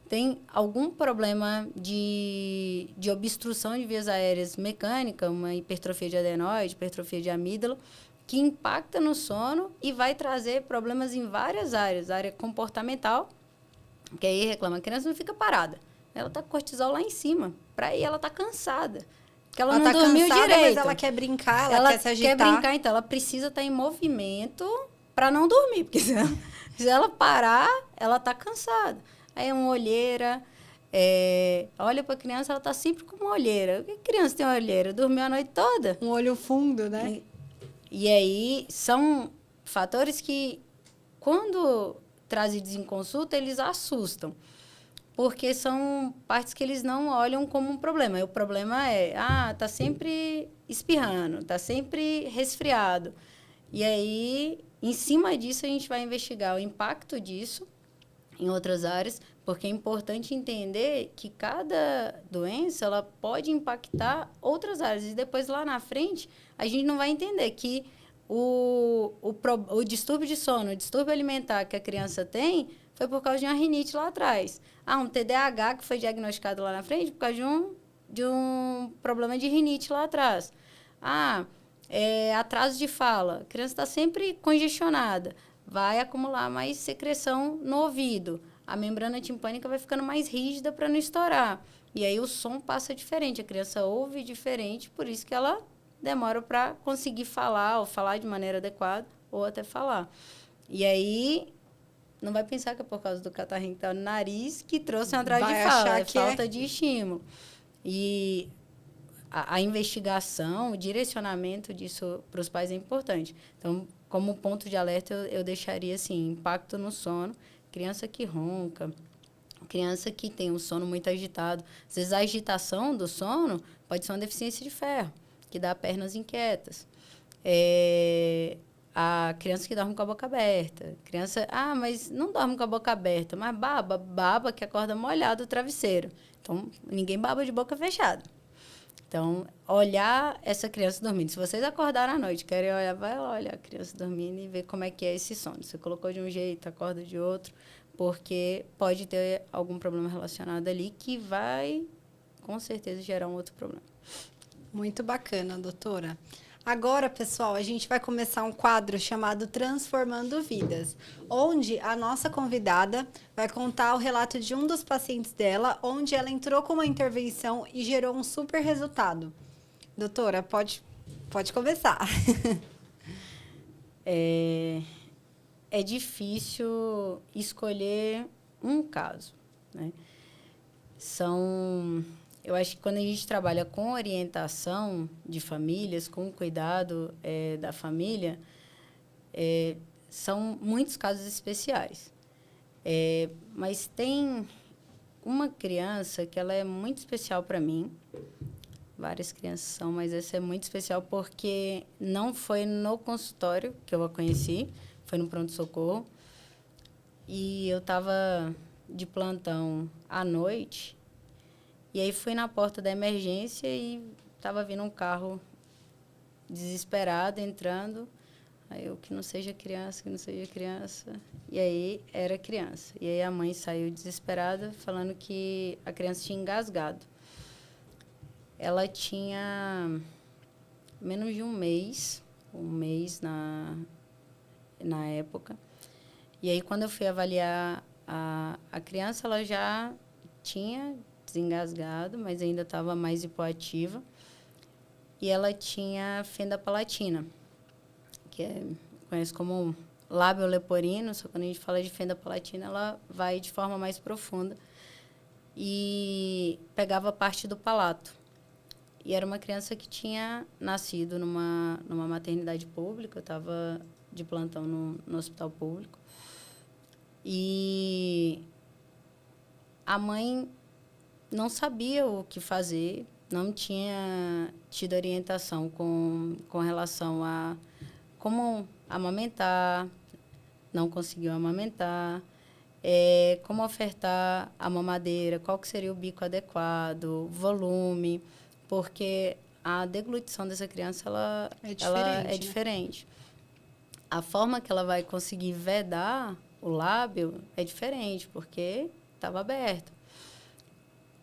tem algum problema de obstrução de vias aéreas mecânica, uma hipertrofia de adenoide, hipertrofia de amígdala, que impacta no sono e vai trazer problemas em várias áreas. Área comportamental, que aí reclama, a criança não fica parada. Ela está com cortisol lá em cima. Para ir, ela está cansada. Porque ela não dormiu cansada, direito. Mas ela quer brincar, ela quer se agitar. Quer brincar, então ela precisa estar em movimento para não dormir. Porque se ela parar, ela está cansada. Aí é uma olheira. Olha para a criança, ela está sempre com uma olheira. Por que criança tem uma olheira? Dormiu a noite toda. Um olho fundo, né? E aí são fatores que, quando trazidos em consulta, eles assustam. Porque são partes que eles não olham como um problema. E o problema tá sempre espirrando, tá sempre resfriado. E aí, em cima disso, a gente vai investigar o impacto disso em outras áreas, porque é importante entender que cada doença ela pode impactar outras áreas. E depois, lá na frente, a gente não vai entender que o distúrbio de sono, o distúrbio alimentar que a criança tem foi por causa de uma rinite lá atrás. Um TDAH que foi diagnosticado lá na frente por causa de um problema de rinite lá atrás. Atraso de fala. A criança está sempre congestionada. Vai acumular mais secreção no ouvido. A membrana timpânica vai ficando mais rígida para não estourar. E aí o som passa diferente. A criança ouve diferente, por isso que ela demora para conseguir falar, ou falar de maneira adequada, ou até falar. E aí, não vai pensar que é por causa do catarrinho que está no nariz que trouxe um atraso de fala. É falta de estímulo. E a investigação, o direcionamento disso para os pais é importante. Então, como ponto de alerta, eu deixaria assim, impacto no sono, criança que ronca, criança que tem um sono muito agitado. Às vezes, a agitação do sono pode ser uma deficiência de ferro, que dá pernas inquietas. A criança que dorme com a boca aberta. Criança, mas não dorme com a boca aberta, mas baba que acorda molhado o travesseiro. Então, ninguém baba de boca fechada. Então, olhar essa criança dormindo. Se vocês acordaram à noite, querem olhar, vai olhar a criança dormindo e ver como é que é esse sono. Você colocou de um jeito, acorda de outro, porque pode ter algum problema relacionado ali que vai, com certeza, gerar um outro problema. Muito bacana, doutora. Agora, pessoal, a gente vai começar um quadro chamado Transformando Vidas, onde a nossa convidada vai contar o relato de um dos pacientes dela, onde ela entrou com uma intervenção e gerou um super resultado. Doutora, pode começar. É difícil escolher um caso, né? Eu acho que quando a gente trabalha com orientação de famílias, com cuidado da família, são muitos casos especiais. Mas tem uma criança que ela é muito especial para mim. Várias crianças são, mas essa é muito especial porque não foi no consultório que eu a conheci, foi no pronto-socorro. E eu estava de plantão à noite, e aí fui na porta da emergência e estava vindo um carro desesperado entrando. Aí eu, que não seja criança, que não seja criança. E aí era criança. E aí a mãe saiu desesperada, falando que a criança tinha engasgado. Ela tinha menos de um mês na época. E aí, quando eu fui avaliar a criança, ela já tinha desengasgado, mas ainda estava mais hipoativa. E ela tinha fenda palatina, que conhece como lábio leporino, só que quando a gente fala de fenda palatina, ela vai de forma mais profunda e pegava parte do palato. E era uma criança que tinha nascido numa maternidade pública, eu estava de plantão no hospital público. E a mãe não sabia o que fazer, não tinha tido orientação com relação a como amamentar, não conseguiu amamentar, como ofertar a mamadeira, qual que seria o bico adequado, volume, porque a deglutição dessa criança ela é diferente. A forma que ela vai conseguir vedar o lábio é diferente, porque estava aberto.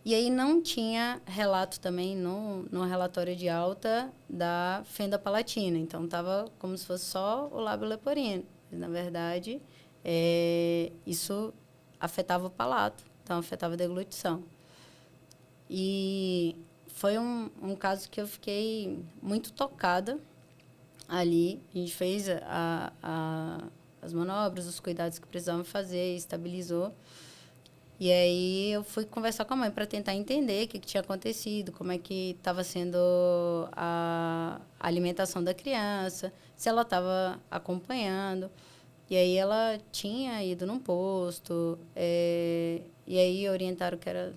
E aí não tinha relato também no relatório de alta da fenda palatina. Então, estava como se fosse só o lábio leporino. Mas, na verdade, isso afetava o palato, então afetava a deglutição. E foi um caso que eu fiquei muito tocada ali. A gente fez as manobras, os cuidados que precisavam fazer, estabilizou. E aí eu fui conversar com a mãe para tentar entender o que tinha acontecido, como é que estava sendo a alimentação da criança, se ela estava acompanhando. E aí ela tinha ido num posto, e aí orientaram que era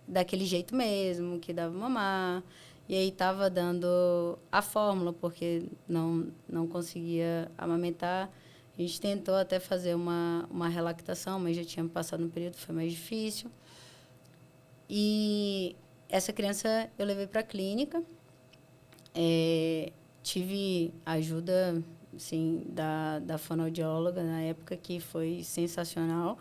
daquele jeito mesmo, que dava mamar. E aí estava dando a fórmula, porque não conseguia amamentar. A gente tentou até fazer uma relactação, mas já tinha passado um período, foi mais difícil. E essa criança eu levei para a clínica. Tive ajuda assim, da fonoaudióloga na época, que foi sensacional.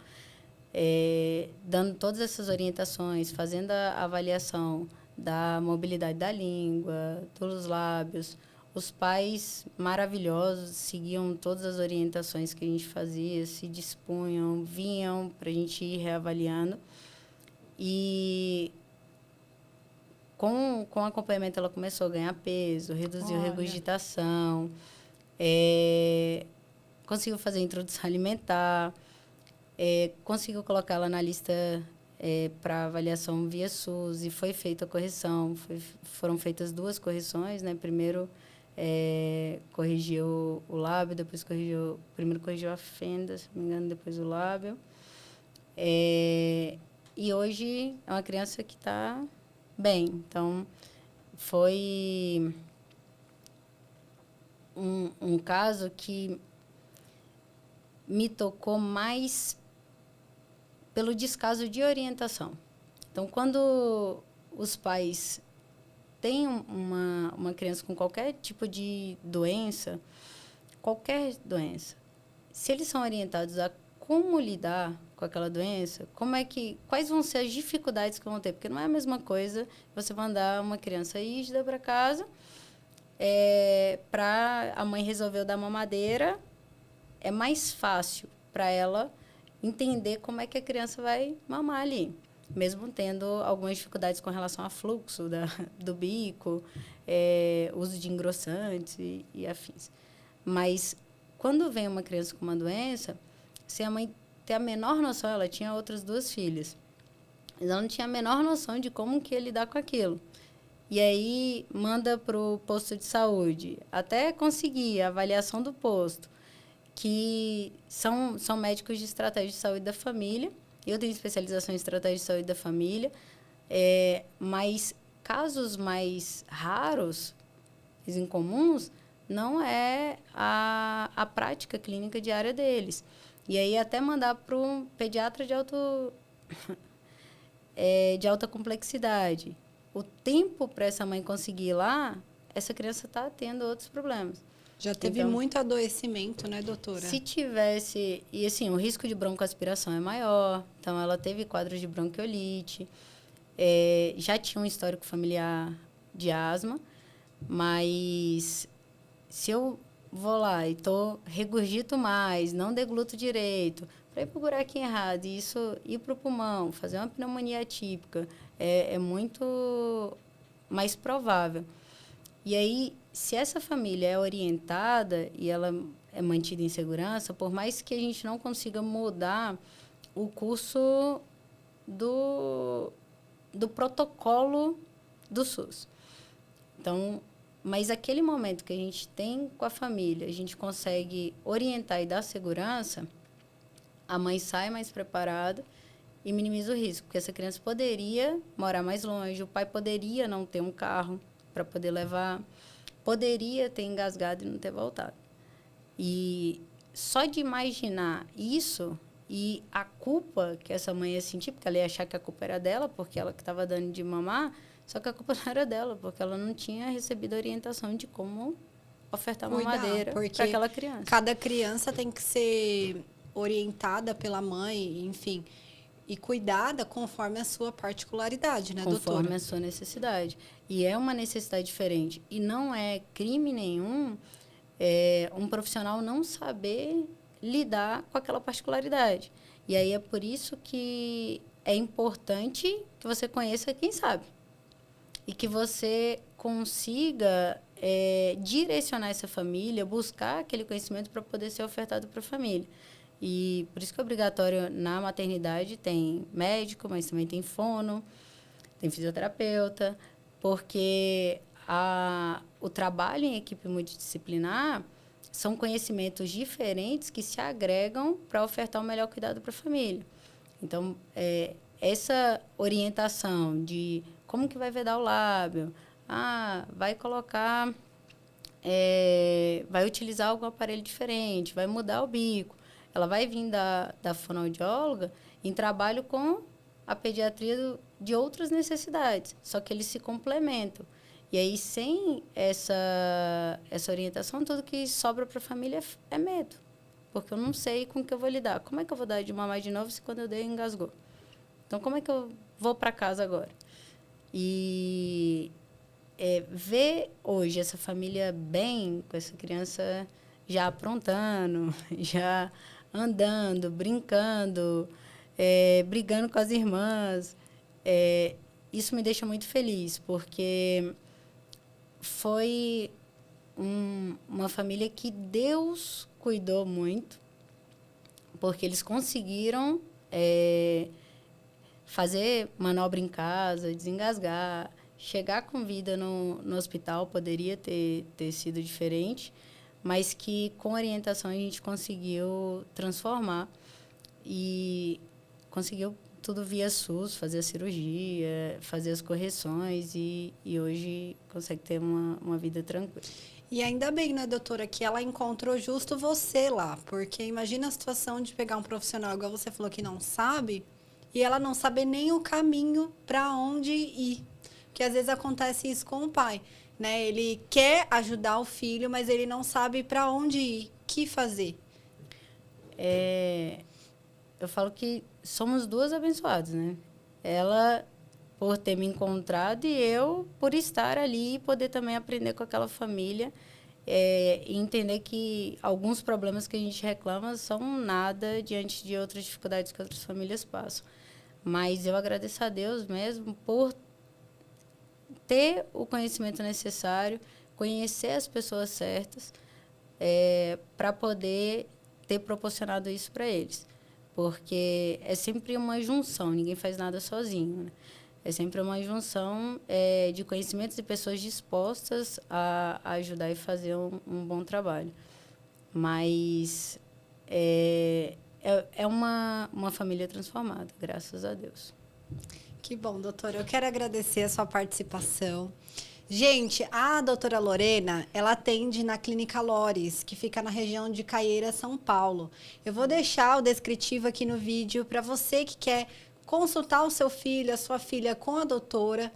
Dando todas essas orientações, fazendo a avaliação da mobilidade da língua, dos lábios. Os pais maravilhosos seguiam todas as orientações que a gente fazia, se dispunham, vinham para a gente ir reavaliando. E com o acompanhamento ela começou a ganhar peso, reduziu a regurgitação, conseguiu fazer a introdução alimentar, conseguiu colocar ela na lista para avaliação via SUS, e foi feita a correção. Foram feitas 2 correções, né? Primeiro corrigiu o lábio, depois primeiro corrigiu a fenda, se não me engano, depois o lábio. E hoje é uma criança que está bem. Então, foi um caso que me tocou mais pelo descaso de orientação. Então, quando os pais têm uma criança com qualquer tipo de doença, se eles são orientados a como lidar com aquela doença, quais vão ser as dificuldades que vão ter? Porque não é a mesma coisa você mandar uma criança rígida para casa, para a mãe resolveu dar mamadeira, é mais fácil para ela entender como é que a criança vai mamar ali, mesmo tendo algumas dificuldades com relação ao fluxo do bico, uso de engrossantes e afins. Mas, quando vem uma criança com uma doença, se a mãe tem a menor noção, ela tinha outras 2 filhas, mas ela não tinha a menor noção de como que ia lidar com aquilo. E aí, manda para o posto de saúde, até conseguir a avaliação do posto, que são médicos de estratégia de saúde da família. Eu tenho especialização em estratégia de saúde da família, mas casos mais raros, incomuns, não é a prática clínica diária deles. E aí até mandar para um pediatra de alta complexidade. O tempo para essa mãe conseguir ir lá, essa criança está tendo outros problemas. Já teve muito adoecimento, né, doutora? Se tivesse... E, assim, o risco de broncoaspiração é maior. Então, ela teve quadros de bronquiolite. Já tinha um histórico familiar de asma. Mas, se eu vou lá e regurgito mais, não degluto direito, para ir para o buraquinho errado, e isso ir para o pulmão, fazer uma pneumonia atípica, é muito mais provável. E aí, se essa família é orientada e ela é mantida em segurança, por mais que a gente não consiga mudar o curso do protocolo do SUS. Então, mas aquele momento que a gente tem com a família, a gente consegue orientar e dar segurança, a mãe sai mais preparada e minimiza o risco, porque essa criança poderia morar mais longe, o pai poderia não ter um carro para poder levar, poderia ter engasgado e não ter voltado. E só de imaginar isso e a culpa que essa mãe ia sentir, porque ela ia achar que a culpa era dela, porque ela que estava dando de mamar, só que a culpa não era dela, porque ela não tinha recebido a orientação de como ofertar mamadeira para aquela criança. Cada criança tem que ser orientada pela mãe, enfim, e cuidada conforme a sua particularidade, né, doutora? Conforme a sua necessidade. E é uma necessidade diferente. E não é crime nenhum um profissional não saber lidar com aquela particularidade. E aí é por isso que é importante que você conheça quem sabe. E que você consiga direcionar essa família, buscar aquele conhecimento para poder ser ofertado para a família. E por isso que é obrigatório na maternidade, tem médico, mas também tem fono, tem fisioterapeuta, porque o trabalho em equipe multidisciplinar são conhecimentos diferentes que se agregam para ofertar o melhor cuidado para a família. Então, essa orientação de como que vai vedar o lábio, vai colocar, vai utilizar algum aparelho diferente, vai mudar o bico. Ela vai vir da fonoaudióloga em trabalho com a pediatria de outras necessidades, só que eles se complementam. E aí, sem essa orientação, tudo que sobra para a família é medo, porque eu não sei com o que eu vou lidar. Como é que eu vou dar de mamar de novo se quando eu dei engasgou? Então, como é que eu vou para casa agora? E ver hoje essa família bem, com essa criança já aprontando, já andando, brincando, brigando com as irmãs, isso me deixa muito feliz, porque foi uma família que Deus cuidou muito, porque eles conseguiram fazer manobra em casa, desengasgar, chegar com vida no hospital. Poderia ter sido diferente, mas que com orientação a gente conseguiu transformar e conseguiu tudo via SUS, fazer a cirurgia, fazer as correções e hoje consegue ter uma vida tranquila. E ainda bem, né, doutora, que ela encontrou justo você lá, porque imagina a situação de pegar um profissional, igual você falou, que não sabe, e ela não saber nem o caminho para onde ir. Porque às vezes acontece isso com o pai, né? Ele quer ajudar o filho, mas ele não sabe para onde ir, o que fazer. eu falo que somos duas abençoadas, né? Ela por ter me encontrado e eu por estar ali e poder também aprender com aquela família e entender que alguns problemas que a gente reclama são nada diante de outras dificuldades que outras famílias passam. Mas eu agradeço a Deus mesmo por ter o conhecimento necessário, conhecer as pessoas certas, para poder ter proporcionado isso para eles. Porque é sempre uma junção, ninguém faz nada sozinho, né? É sempre uma junção de conhecimentos de pessoas dispostas a ajudar e fazer um bom trabalho. Mas é uma família transformada, graças a Deus. Que bom, doutora. Eu quero agradecer a sua participação. Gente, a doutora Lorena, ela atende na Clínica Lores, que fica na região de Caieiras, São Paulo. Eu vou deixar o descritivo aqui no vídeo para você que quer consultar o seu filho, a sua filha com a doutora.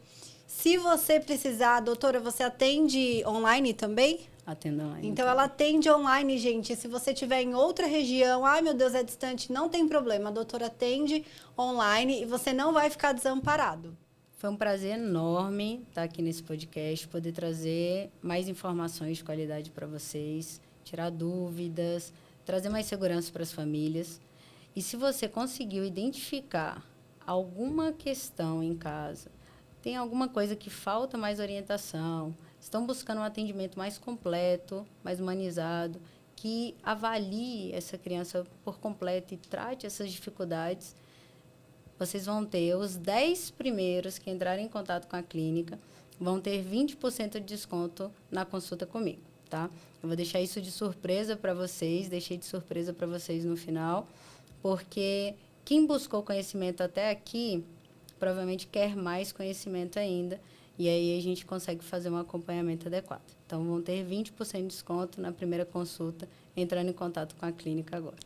Se você precisar, doutora, você atende online também? Atendo online. Então, ela atende online, gente. Se você estiver em outra região, ai meu Deus, é distante, não tem problema. A doutora atende online e você não vai ficar desamparado. Foi um prazer enorme estar aqui nesse podcast, poder trazer mais informações de qualidade para vocês, tirar dúvidas, trazer mais segurança para as famílias. E se você conseguiu identificar alguma questão em casa, tem alguma coisa que falta mais orientação, estão buscando um atendimento mais completo, mais humanizado, que avalie essa criança por completo e trate essas dificuldades, vocês vão ter os 10 primeiros que entrarem em contato com a clínica, vão ter 20% de desconto na consulta comigo, tá? Eu vou deixar isso de surpresa para vocês, deixei de surpresa para vocês no final, porque quem buscou conhecimento até aqui, provavelmente quer mais conhecimento ainda, e aí a gente consegue fazer um acompanhamento adequado. Então, vão ter 20% de desconto na primeira consulta, entrando em contato com a clínica agora.